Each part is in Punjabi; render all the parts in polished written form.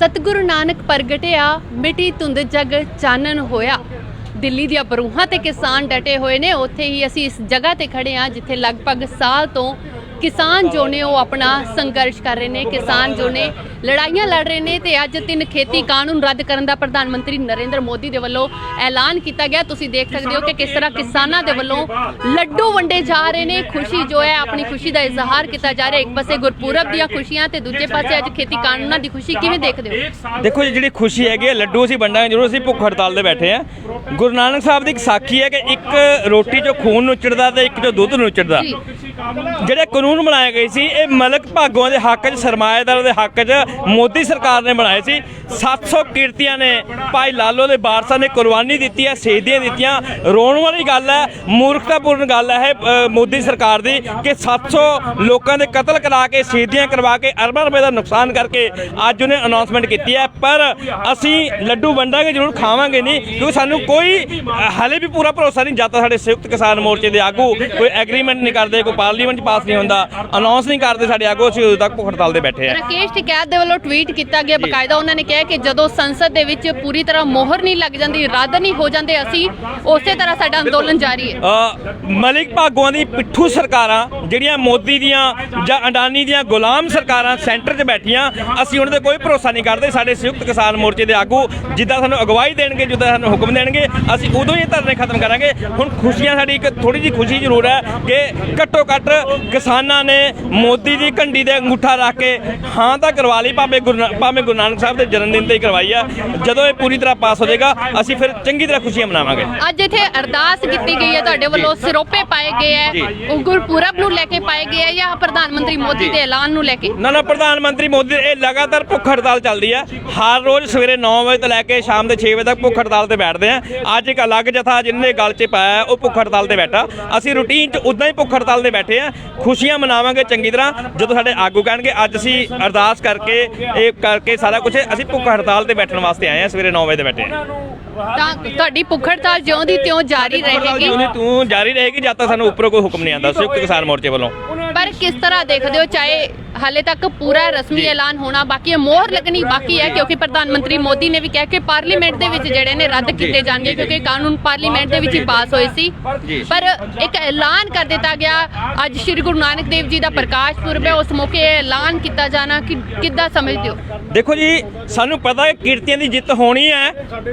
सतगुरु नानक प्रगटिया मिटी धुंद जग चानन होया। दिल्ली ਦੀਆਂ ਬਰੂਹਾਂ ਤੇ किसान डटे हुए ने। उत्थे ही असी इस जगह ते खड़े हाँ जिथे लगभग साल तो किसान जो ने वो अपना संघर्ष कर रहे हैं, किसान जो ने लड़ाइयां लड़ रहे हैं। तो अज 3 खेती कानून रद्द करने का प्रधानमंत्री नरेंद्र मोदी के वलों ऐलान किया गया। तुसीं देख सकते हो कि किस तरह किसानों के वलों लड्डू वंडे जा रहे हैं। खुशी जो है अपनी खुशी का इजहार किया जा रहा है। एक पासे गुरपुरब दी खुशियां ते दूजे पासे अज खेती कानूनों की खुशी किवें देखदे हो? देखो जी, जी खुशी है लड्डू असीं वंडांगे जरूर। असीं भुख हड़ताल ते बैठे हैं। गुरु नानक साहब की एक साखी है कि एक रोटी चो खून नुचड़दा ते एक चो दुध नुचड़दा। ਜਿਹੜੇ ਕਾਨੂੰਨ ਬਣਾਏ ਗਏ ਸੀ ਇਹ ਮਲਕ ਭਾਗੋਆਂ ਦੇ ਹੱਕ 'ਚ, ਸਰਮਾਏਦਾਰਾਂ ਦੇ ਹੱਕ 'ਚ ਮੋਦੀ ਸਰਕਾਰ ਨੇ ਬਣਾਏ ਸੀ। 700 ਕਿਰਤੀਆਂ ਨੇ ਭਾਈ ਲਾਲੋ ਦੇ ਵਾਰਸਾਂ ਨੇ ਕੁਰਬਾਨੀ ਦਿੱਤੀ ਹੈ, ਸ਼ਹੀਦੀਆਂ ਦਿੱਤੀਆਂ। ਰੋਣ ਵਾਲੀ ਗੱਲ ਹੈ, ਮੂਰਖਤਾਪੂਰਨ ਗੱਲ ਹੈ ਇਹ ਮੋਦੀ ਸਰਕਾਰ ਦੀ ਕਿ 700 ਲੋਕਾਂ ਦੇ ਕਤਲ ਕਰਾ ਕੇ, ਸ਼ਹੀਦੀਆਂ ਕਰਵਾ ਕੇ, ਅਰਬਾਂ ਰੁਪਏ ਦਾ ਨੁਕਸਾਨ ਕਰਕੇ ਅੱਜ ਉਹਨੇ ਅਨਾਉਂਸਮੈਂਟ ਕੀਤੀ ਹੈ। ਪਰ ਅਸੀਂ ਲੱਡੂ ਵੰਡਾਂਗੇ ਜ਼ਰੂਰ, ਖਾਵਾਂਗੇ ਨਹੀਂ, ਕਿਉਂਕਿ ਸਾਨੂੰ ਕੋਈ ਹਾਲੇ ਵੀ ਪੂਰਾ ਭਰੋਸਾ ਨਹੀਂ ਜਦ ਤੱਕ ਸਾਡੇ ਸੰਯੁਕਤ ਕਿਸਾਨ ਮੋਰਚੇ ਦੇ ਆਗੂ ਕੋਈ ਐਗਰੀਮੈਂਟ ਨਹੀਂ ਕਰਦੇ, ਕੋਈ ਪਾਰਲੀਮੈਂਟ ਪਾਸ नहीं होता, अनाउंस नहीं करते साडे आगू। असीं उदों तक भुख हड़ताल ते बैठे हैं। राकेश टिकैत दे वल्लों ट्वीट किया गया बकायदा। उन्होंने कहा कि जदों संसद दे विच पूरी तरह मोहर नहीं लग जाती, रद्द नहीं हो जाते, असीं उसे तरह साडा अंदोलन जारी है। मलिक भागों की पिट्ठू सरकारां जिहड़ियां मोदी दियां जां अडानी दियां गुलाम सरकारां सेंटर 'च बैठियां, असीं उन्हां ते कोई भरोसा नहीं करते। साडे संयुक्त किसान मोर्चे दे आगू जिद्दां सानूं अगवाई देणगे, जिद्दां सानूं हुक्म देणगे, असीं उदों ही धरने खत्म करांगे। हुण खुशियां साडी एक थोड़ी जी खुशी जरूर है कि घट्टो घट्ट किसानां ने मोदी की घंटी ते अंगूठा रख के हाँ तो करवा ली, भावें गुरु नानक साहब के जन्मदिन ते ही करवाई है। जदों ये पूरी तरह पास हो जाएगा असीं फिर चंगी तरह खुशियां मनावांगे। अज इत्थे अरदास की गई है, तुहाडे वल्लों सिरोपे पाए गए हैं, गुरपुरब नूं लैके पाए गए हैं या प्रधानमंत्री मोदी के ऐलान नूं लैके? ना प्रधानमंत्री मोदी ये लगातार भुख हड़ताल चलती है। हर रोज़ सवेरे 9 बजे तो लैके शाम के 6 बजे तक भुख हड़ताल से बैठते हैं। अज एक अलग जथा जिन्हें गल च पाया वो भुख हड़ताल से बैठा। असीं रूटीन च उदां ही भुख हड़ताल से बैठे हैं, खुशियां मनावांगे चंगी तरह। जो साडे आगू कहणगे अज असीं अरदास करके सारा कुछ असीं भुख हड़ताल ते बैठण वास्ते आए हैं। सवेरे 9 बजे बैठे हैं। तुहाडी भुख हड़ताल ज्यों दी त्यों जारी रहेगी? तूं जारी रहेगी जब तक सानूं उपरों कोई हुक्म नहीं आंदा संयुक्त किसान मोर्चे वालों। पर किस तरह देखते हो, चाहे हाले तक पूरा रस्मी ऐलान होना बाकी है, मोहर लगनी बाकी है, क्योंकि प्रधानमंत्री मोदी ने भी कहा कि पार्लीमेंट दे विच जिहड़े ने रद्द किए जाएंगे क्योंकि कानून पार्लीमेंट दे विच ही पास होए सी। पर एक ऐलान कर दिता गया अज श्री गुरु नानक देव जी का प्रकाश पुरब है, उस मौके ऐलान किया जाना कि किद्दां समझदे हो? देखो जी, सानू पता है किरतियां की जित होनी है।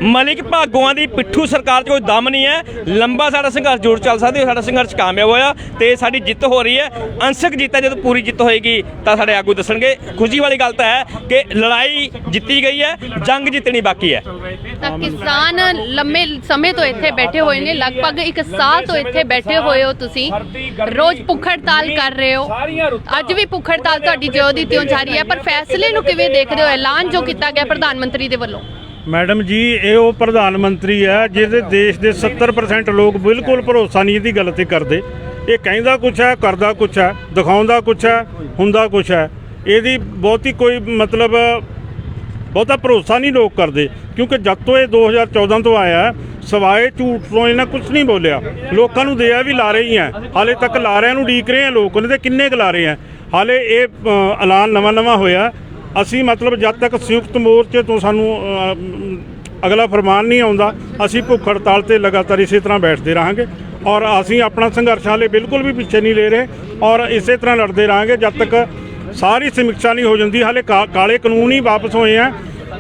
मलिक भागों की पिट्ठू सरकार च कोई दम नहीं है। लंबा साडा संघर्ष जरूर चल सकदा है, साडा संघर्ष कामयाब होया ते साडी जित हो रही है। अंशक जित है, जब पूरी जित होएगी तो साडे आगू दसणगे। खुशी वाली गल तो है कि लड़ाई जित्ती गई है, जंग जितनी बाकी है। किसान लंबे समय तो इत्थे बैठे हुए ने, लगभग 1 साल तो इत्थे बैठे हुए हो, तुसीं रोज भुख हड़ताल कर रहे हो। अज भी भुख हड़ताल तुहाडी ज्यों दी त्यों जारी है, पर फैसले नूं किवें देखदे हो, ऐलान जो किया गया प्रधानमंत्री दे वल्लों? मैडम जी, ये वो प्रधानमंत्री है जिहदे देश के 70% लोग बिल्कुल भरोसा नहीं इहदी गल ते करदे। ये कहंदा कुछ है, करदा कुछ है, दिखाउंदा कुछ है, हुंदा कुछ है। ਇਹਦੀ ਬਹੁਤੀ ਕੋਈ ਮਤਲਬ ਬਹੁਤਾ ਭਰੋਸਾ ਨਹੀਂ ਲੋਕ ਕਰਦੇ, ਕਿਉਂਕਿ ਜਦ ਤੋਂ ਇਹ 2014 ਤੋਂ ਆਇਆ ਸਵਾਏ ਝੂਠ ਤੋਂ ਇਹਨਾਂ ਕੁਝ ਨਹੀਂ ਬੋਲਿਆ। ਲੋਕਾਂ ਨੂੰ ਦਿਆ ਵੀ ਲਾ ਰਹੀ ਹੈ, ਹਾਲੇ ਤੱਕ ਲਾਰਿਆਂ ਨੂੰ ਉਡੀਕ ਰਹੇ ਆ ਲੋਕ, ਉਹਨੇ ਤੇ ਕਿੰਨੇ ਕੁ ਲਾ ਰਹੇ ਆ। ਹਾਲੇ ਇਹ ਐਲਾਨ ਨਵਾਂ ਹੋਇਆ। ਅਸੀਂ ਮਤਲਬ ਜਦ ਤੱਕ ਸੰਯੁਕਤ ਮੋਰਚੇ ਤੋਂ ਸਾਨੂੰ ਅਗਲਾ ਫਰਮਾਨ ਨਹੀਂ ਆਉਂਦਾ, ਅਸੀਂ ਭੁੱਖ ਹੜਤਾਲ 'ਤੇ ਲਗਾਤਾਰ ਇਸੇ ਤਰ੍ਹਾਂ ਬੈਠਦੇ ਰਹਾਂਗੇ। ਔਰ ਅਸੀਂ ਆਪਣਾ ਸੰਘਰਸ਼ ਹਾਲੇ ਬਿਲਕੁਲ ਵੀ ਪਿੱਛੇ ਨਹੀਂ ਲੈ ਰਹੇ ਔਰ ਇਸੇ ਤਰ੍ਹਾਂ ਲੜਦੇ ਰਹਾਂਗੇ ਜਦ ਤੱਕ सारी समीक्षा नहीं हो जाती। हाले काले कानून ही वापस होए हैं,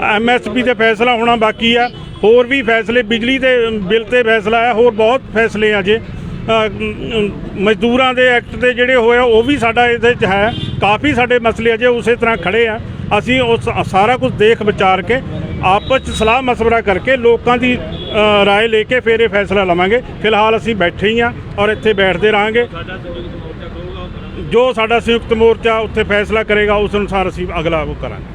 MSP ते फैसला होना बाकी है, होर भी फैसले बिजली के बिल ते फैसला है, होर बहुत फैसले अजे मजदूरां दे एक्ट ते जिहड़े होए वो भी साडा इहदे च है। काफ़ी साडे मसले अजे उस तरह खड़े हैं। असीं उस सारा कुछ देख विचार के आपस च सलाह मशवरा करके लोगों की राय लेके फिर ये फैसला लवांगे। फिलहाल असीं बैठे ही हाँ और इत्थे बैठते रहांगे। जो साडा संयुक्त मोर्चा उत्थे फैसला करेगा उस अनुसार असीं अगला वो करांगे।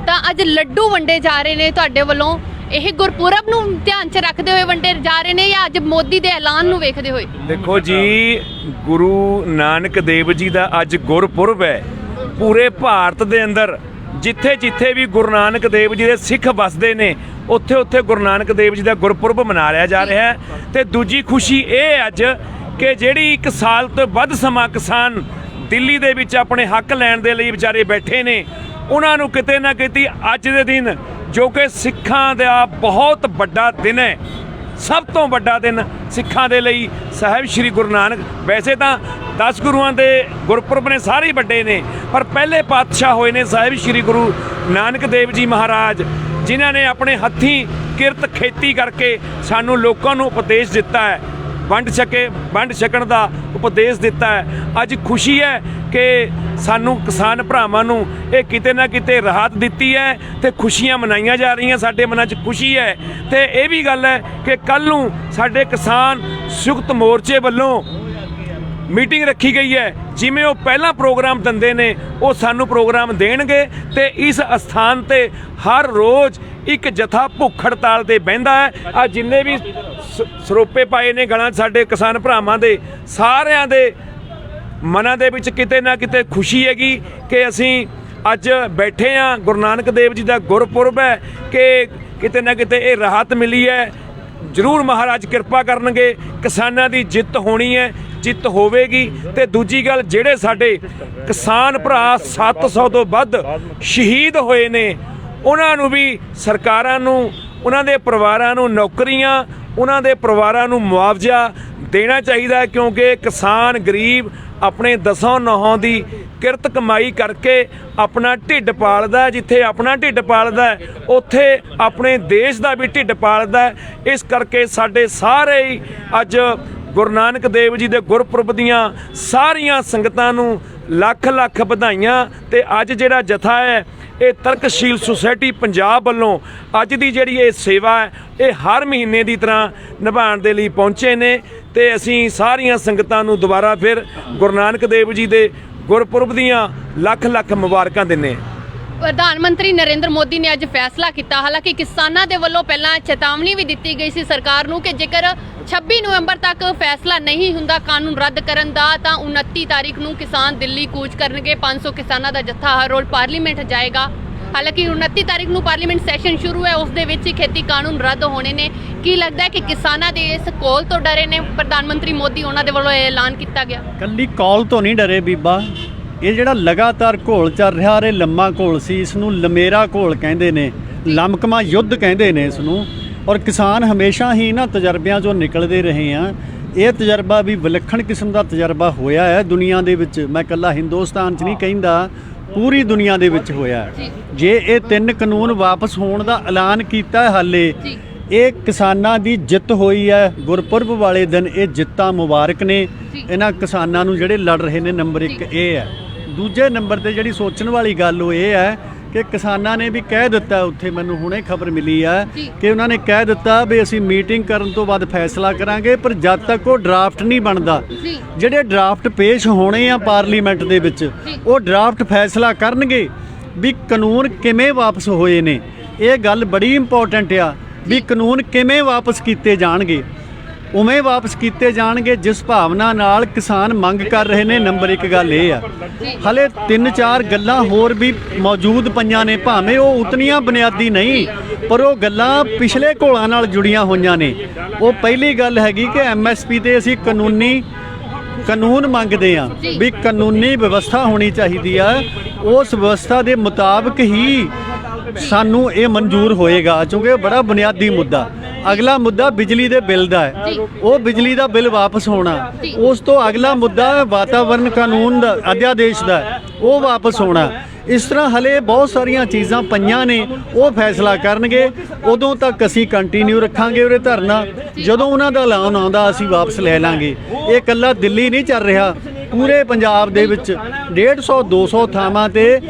तां अज लड्डू वंडे जा रहे ने तुहाडे वल्लों, ਇਹ गुरपुरब ਨੂੰ ध्यान च रखते हुए वंडे जा रहे ने या अज मोदी दे ऐलान ਨੂੰ ਵੇਖਦੇ ਹੋਏ? देखो जी, गुरु नानक देव जी का अज गुरपुरब है। पूरे भारत के अंदर जिथे जिथे भी गुरु नानक देव जी के सिख बसते ने उत्थे उत्थे गुरु नानक देव जी का गुरपुरब मना लिया जा रहा है। तो दूजी खुशी ये अज कि जिहड़ी 1 साल तो वध समा किसान दिल्ली दे विच अपने हक लैण दे लई विचारे बैठे ने ਉਹਨਾਂ ਨੂੰ ਕਿਤੇ ਨਾ ਕਿਤੇ ਅੱਜ ਦੇ ਦਿਨ ਜੋ ਕਿ ਸਿੱਖਾਂ ਦਾ ਬਹੁਤ ਵੱਡਾ ਦਿਨ ਹੈ, ਸਭ ਤੋਂ ਵੱਡਾ ਦਿਨ ਸਿੱਖਾਂ ਦੇ ਲਈ ਸਾਹਿਬ ਸ੍ਰੀ ਗੁਰੂ ਨਾਨਕ, ਵੈਸੇ ਤਾਂ 10 ਗੁਰੂਆਂ ਦੇ ਗੁਰਪੁਰਬ ਨੇ ਸਾਰੇ ਹੀ ਵੱਡੇ ਨੇ, ਪਰ ਪਹਿਲੇ ਪਾਤਸ਼ਾਹ ਹੋਏ ਨੇ ਸਾਹਿਬ ਸ੍ਰੀ ਗੁਰੂ ਨਾਨਕ ਦੇਵ ਜੀ ਮਹਾਰਾਜ, ਜਿਨ੍ਹਾਂ ਨੇ ਆਪਣੇ ਹੱਥੀਂ ਕਿਰਤ ਖੇਤੀ ਕਰਕੇ ਸਾਨੂੰ ਲੋਕਾਂ ਨੂੰ ਉਪਦੇਸ਼ ਦਿੱਤਾ ਹੈ, ਵੰਡ ਛਕਣ ਦਾ ਉਪਦੇਸ਼ ਦਿੱਤਾ ਹੈ। ਅੱਜ ਖੁਸ਼ੀ ਹੈ ਕਿ ਸਾਨੂੰ ਕਿਸਾਨ ਭਰਾਵਾਂ ਨੂੰ ਇਹ ਕਿਤੇ ਨਾ ਕਿਤੇ ਰਾਹਤ ਦਿੱਤੀ ਹੈ ਤੇ ਖੁਸ਼ੀਆਂ ਮਨਾਈਆਂ ਜਾ ਰਹੀਆਂ। ਸਾਡੇ ਮਨਾਂ 'ਚ ਖੁਸ਼ੀ ਹੈ ਤੇ ਇਹ ਵੀ ਗੱਲ ਹੈ ਕਿ ਕੱਲ੍ਹ ਨੂੰ ਸਾਡੇ ਕਿਸਾਨ ਸੰਯੁਕਤ ਮੋਰਚੇ ਵੱਲੋਂ ਮੀਟਿੰਗ ਰੱਖੀ ਗਈ ਹੈ, ਜਿਵੇਂ ਉਹ ਪਹਿਲਾਂ ਪ੍ਰੋਗਰਾਮ ਦਿੰਦੇ ਨੇ ਉਹ ਸਾਨੂੰ ਪ੍ਰੋਗਰਾਮ ਦੇਣਗੇ ਤੇ ਇਸ ਅਸਥਾਨ ਤੇ ਹਰ ਰੋਜ਼ ਇੱਕ ਜਥਾ ਭੁੱਖ ਹੜਤਾਲ ਤੇ ਬਹਿੰਦਾ ਹੈ। ਆ ਜਿੰਨੇ ਵੀ ਸਰੋਪੇ ਪਾਏ ਨੇ ਗਲਾਂ 'ਚ ਸਾਡੇ ਕਿਸਾਨ ਭਰਾਵਾਂ ਦੇ, ਸਾਰਿਆਂ ਦੇ ਮਨਾਂ ਦੇ ਵਿੱਚ ਕਿਤੇ ਨਾ ਕਿਤੇ ਖੁਸ਼ੀ ਹੈਗੀ ਕਿ ਅਸੀਂ ਅੱਜ ਬੈਠੇ ਹਾਂ, ਗੁਰੂ ਨਾਨਕ ਦੇਵ ਜੀ ਦਾ ਗੁਰਪੁਰਬ ਹੈ, ਕਿ ਕਿਤੇ ਨਾ ਕਿਤੇ ਇਹ ਰਾਹਤ ਮਿਲੀ ਹੈ। ਜ਼ਰੂਰ ਮਹਾਰਾਜ ਕਿਰਪਾ ਕਰਨਗੇ, ਕਿਸਾਨਾਂ ਦੀ ਜਿੱਤ ਹੋਣੀ ਹੈ, ਜਿੱਤ ਹੋਵੇਗੀ। ਤੇ ਦੂਜੀ ਗੱਲ, ਜਿਹੜੇ ਸਾਡੇ ਕਿਸਾਨ ਭਰਾ 700 ਤੋਂ ਵੱਧ ਸ਼ਹੀਦ ਹੋਏ ਨੇ, ਉਹਨਾਂ ਨੂੰ ਵੀ ਸਰਕਾਰਾਂ ਨੂੰ, ਉਹਨਾਂ ਦੇ ਪਰਿਵਾਰਾਂ ਨੂੰ ਨੌਕਰੀਆਂ, ਉਹਨਾਂ ਦੇ ਪਰਿਵਾਰਾਂ ਨੂੰ ਮੁਆਵਜ਼ਾ ਦੇਣਾ ਚਾਹੀਦਾ, ਕਿਉਂਕਿ ਕਿਸਾਨ ਗਰੀਬ ਆਪਣੇ ਦਸਾਂ ਨੌਹਾਂ ਦੀ ਕਿਰਤ ਕਮਾਈ ਕਰਕੇ ਆਪਣਾ ਢਿੱਡ ਪਾਲਦਾ। ਜਿੱਥੇ ਆਪਣਾ ਢਿੱਡ ਪਾਲਦਾ ਉੱਥੇ ਆਪਣੇ ਦੇਸ਼ ਦਾ ਵੀ ਢਿੱਡ ਪਾਲਦਾ। ਇਸ ਕਰਕੇ ਸਾਡੇ ਸਾਰੇ ਹੀ ਅੱਜ ਗੁਰੂ ਨਾਨਕ ਦੇਵ ਜੀ ਦੇ ਗੁਰਪੁਰਬ ਦੀਆਂ ਸਾਰੀਆਂ ਸੰਗਤਾਂ ਨੂੰ ਲੱਖ ਲੱਖ ਵਧਾਈਆਂ। ਤੇ ਅੱਜ ਜਿਹੜਾ ਜਥਾ ਹੈ ਇਹ ਤਰਕਸ਼ੀਲ ਸੁਸਾਇਟੀ ਪੰਜਾਬ ਵੱਲੋਂ ਅੱਜ ਦੀ ਜਿਹੜੀ ਇਹ ਸੇਵਾ ਹੈ ਇਹ ਹਰ ਮਹੀਨੇ ਦੀ ਤਰ੍ਹਾਂ ਨਿਭਾਉਣ ਦੇ ਲਈ ਪਹੁੰਚੇ ਨੇ। ਤੇ ਅਸੀਂ ਸਾਰੀਆਂ ਸੰਗਤਾਂ ਨੂੰ ਦੁਬਾਰਾ ਫਿਰ ਗੁਰੂ ਨਾਨਕ ਦੇਵ ਜੀ ਦੇ ਗੁਰਪੁਰਬ ਦੀਆਂ ਲੱਖ ਲੱਖ ਮੁਬਾਰਕਾਂ ਦਿੰਦੇ ਹਾਂ। ਪ੍ਰਧਾਨ ਮੰਤਰੀ ਨਰਿੰਦਰ ਮੋਦੀ ਨੇ ਅੱਜ ਫੈਸਲਾ ਕੀਤਾ, ਹਾਲਾਂਕਿ ਕਿਸਾਨਾਂ ਦੇ ਵੱਲੋਂ ਪਹਿਲਾਂ ਚੇਤਾਵਨੀ ਵੀ ਦਿੱਤੀ ਗਈ ਸੀ ਸਰਕਾਰ ਨੂੰ ਕਿ ਜੇਕਰ 26 ਨਵੰਬਰ ਤੱਕ ਫੈਸਲਾ ਨਹੀਂ ਹੁੰਦਾ ਕਾਨੂੰਨ ਰੱਦ ਕਰਨ ਦਾ ਤਾਂ 29 ਤਾਰੀਖ ਨੂੰ ਕਿਸਾਨ ਦਿੱਲੀ ਕੂਚ ਕਰਨਗੇ। 500 ਕਿਸਾਨਾਂ ਦਾ ਜੱਥਾ ਹਰ ਰੋਜ਼ ਪਾਰਲੀਮੈਂਟ ਜਾਏਗਾ। ਹਾਲਾਂਕਿ 29 ਤਾਰੀਖ ਨੂੰ ਪਾਰਲੀਮੈਂਟ ਸੈਸ਼ਨ ਸ਼ੁਰੂ ਹੈ, ਉਸ ਦੇ ਵਿੱਚ ਹੀ ਖੇਤੀ ਕਾਨੂੰਨ ਰੱਦ ਹੋਣੇ ਨੇ। ਕੀ ਲੱਗਦਾ ਹੈ ਕਿ ਕਿਸਾਨਾਂ ਦੇ ਇਸ ਕਾਲ ਤੋਂ ਡਰੇ ਨੇ ਪ੍ਰਧਾਨ ਮੰਤਰੀ ਮੋਦੀ, ਉਹਨਾਂ ਦੇ ਵੱਲੋਂ ਇਹ ਐਲਾਨ ਕੀਤਾ ਗਿਆ? ਕੱਲੀ ਕਾਲ ਤੋਂ ਨਹੀਂ ਡਰੇ ਬੀਬਾ, ਇਹ ਜਿਹੜਾ ਲਗਾਤਾਰ ਘੋਲ ਚੱਲ ਰਿਹਾ, ਇਹ ਲੰਮਾ ਘੋਲ ਸੀ, ਇਸ ਨੂੰ ਲਮੇਰਾ ਘੋਲ ਕਹਿੰਦੇ ਨੇ, ਲਮਕਮਾ ਯੁੱਧ ਕਹਿੰਦੇ ਨੇ ਇਸ ਨੂੰ। ਔਰ ਕਿਸਾਨ ਹਮੇਸ਼ਾ ਹੀ ਇਹਨਾਂ ਤਜਰਬਿਆਂ 'ਚੋਂ ਨਿਕਲਦੇ ਰਹੇ ਆ। ਇਹ ਤਜਰਬਾ ਵੀ ਵਿਲੱਖਣ ਕਿਸਮ ਦਾ ਤਜਰਬਾ ਹੋਇਆ ਹੈ ਦੁਨੀਆ ਦੇ ਵਿੱਚ। ਮੈਂ ਇਕੱਲਾ ਹਿੰਦੁਸਤਾਨ 'ਚ ਨਹੀਂ ਕਹਿੰਦਾ, ਪੂਰੀ ਦੁਨੀਆ ਦੇ ਵਿੱਚ ਹੋਇਆ। ਜੇ ਇਹ 3 ਕਾਨੂੰਨ ਵਾਪਸ ਹੋਣ ਦਾ ਐਲਾਨ ਕੀਤਾ ਹੈ, ਹਾਲੇ ਇਹ ਕਿਸਾਨਾਂ ਦੀ ਜਿੱਤ ਹੋਈ ਹੈ। ਗੁਰਪੁਰਬ ਵਾਲੇ ਦਿਨ ਇਹ ਜਿੱਤਾਂ ਮੁਬਾਰਕ ਨੇ ਇਹਨਾਂ ਕਿਸਾਨਾਂ ਨੂੰ ਜਿਹੜੇ ਲੜ ਰਹੇ ਨੇ। ਨੰਬਰ 1 ਇਹ ਹੈ। ਦੂਜੇ ਨੰਬਰ ਤੇ ਜਿਹੜੀ ਸੋਚਣ ਵਾਲੀ ਗੱਲ ਉਹ ਇਹ ਹੈ ਕਿ ਕਿਸਾਨਾਂ ਨੇ ਵੀ ਕਹਿ ਦਿੱਤਾ, ਉੱਥੇ ਮੈਨੂੰ ਹੁਣੇ ਖਬਰ ਮਿਲੀ ਹੈ ਕਿ ਉਹਨਾਂ ਨੇ ਕਹਿ ਦਿੱਤਾ ਵੀ ਅਸੀਂ ਮੀਟਿੰਗ ਕਰਨ ਤੋਂ ਬਾਅਦ ਫੈਸਲਾ ਕਰਾਂਗੇ, ਪਰ ਜਦ ਤੱਕ ਉਹ ਡਰਾਫਟ ਨਹੀਂ ਬਣਦਾ, ਜਿਹੜੇ ਡਰਾਫਟ ਪੇਸ਼ ਹੋਣੇ ਆ ਪਾਰਲੀਮੈਂਟ ਦੇ ਵਿੱਚ, ਉਹ ਡਰਾਫਟ ਫੈਸਲਾ ਕਰਨਗੇ ਵੀ ਕਾਨੂੰਨ ਕਿਵੇਂ ਵਾਪਸ ਹੋਏ ਨੇ। ਇਹ ਗੱਲ ਬੜੀ ਇੰਪੋਰਟੈਂਟ ਆ ਵੀ ਕਾਨੂੰਨ ਕਿਵੇਂ ਵਾਪਸ ਕੀਤੇ ਜਾਣਗੇ। ਉਵੇਂ ਵਾਪਸ ਕੀਤੇ ਜਾਣਗੇ ਜਿਸ ਭਾਵਨਾ ਨਾਲ ਕਿਸਾਨ ਮੰਗ ਕਰ ਰਹੇ ਨੇ। ਨੰਬਰ 1 ਗੱਲ ਇਹ ਆ, ਹਲੇ 3-4 ਗੱਲਾਂ ਹੋਰ ਵੀ ਮੌਜੂਦ ਪਈਆਂ ਨੇ, ਭਾਵੇਂ ਉਹ ਉਤਨੀਆਂ ਬੁਨਿਆਦੀ ਨਹੀਂ, ਪਰ ਉਹ ਗੱਲਾਂ ਪਿਛਲੇ ਘੋਲਾਂ ਨਾਲ ਜੁੜੀਆਂ ਹੋਈਆਂ ਨੇ। ਉਹ ਪਹਿਲੀ ਗੱਲ ਹੈਗੀ ਕਿ MSP ਤੇ ਅਸੀਂ ਕਾਨੂੰਨ ਮੰਗਦੇ ਆ ਵੀ ਕਾਨੂੰਨੀ ਵਿਵਸਥਾ ਹੋਣੀ ਚਾਹੀਦੀ ਆ। ਉਸ ਵਿਵਸਥਾ ਦੇ ਮੁਤਾਬਕ ਹੀ ਸਾਨੂੰ ਇਹ ਮਨਜ਼ੂਰ ਹੋਏਗਾ, ਕਿਉਂਕਿ ਇਹ ਬੜਾ ਬੁਨਿਆਦੀ ਮੁੱਦਾ। ਅਗਲਾ ਮੁੱਦਾ ਬਿਜਲੀ ਦੇ ਬਿੱਲ ਦਾ ਹੈ, ਉਹ ਬਿਜਲੀ ਦਾ ਬਿੱਲ ਵਾਪਸ ਹੋਣਾ। ਉਸ ਤੋਂ ਅਗਲਾ ਮੁੱਦਾ ਵਾਤਾਵਰਣ ਕਾਨੂੰਨ ਦਾ, ਅਧਿਆਦੇਸ਼ ਦਾ, ਉਹ ਵਾਪਸ ਹੋਣਾ। ਇਸ ਤਰ੍ਹਾਂ ਹਲੇ ਬਹੁਤ ਸਾਰੀਆਂ ਚੀਜ਼ਾਂ ਪਈਆਂ ਨੇ, ਉਹ ਫੈਸਲਾ ਕਰਨਗੇ। ਉਦੋਂ ਤੱਕ ਅਸੀਂ ਕੰਟੀਨਿਊ ਰੱਖਾਂਗੇ ਉਰੇ ਧਰਨਾ। ਜਦੋਂ ਉਹਨਾਂ ਦਾ ਐਲਾਨ ਆਉਂਦਾ ਅਸੀਂ ਵਾਪਸ ਲੈ ਲਾਂਗੇ। ਇਹ ਇਕੱਲਾ ਦਿੱਲੀ ਨਹੀਂ ਚੱਲ ਰਿਹਾ, ਪੂਰੇ ਪੰਜਾਬ ਦੇ ਵਿੱਚ 150-200 ਥਾਵਾਂ ਤੇ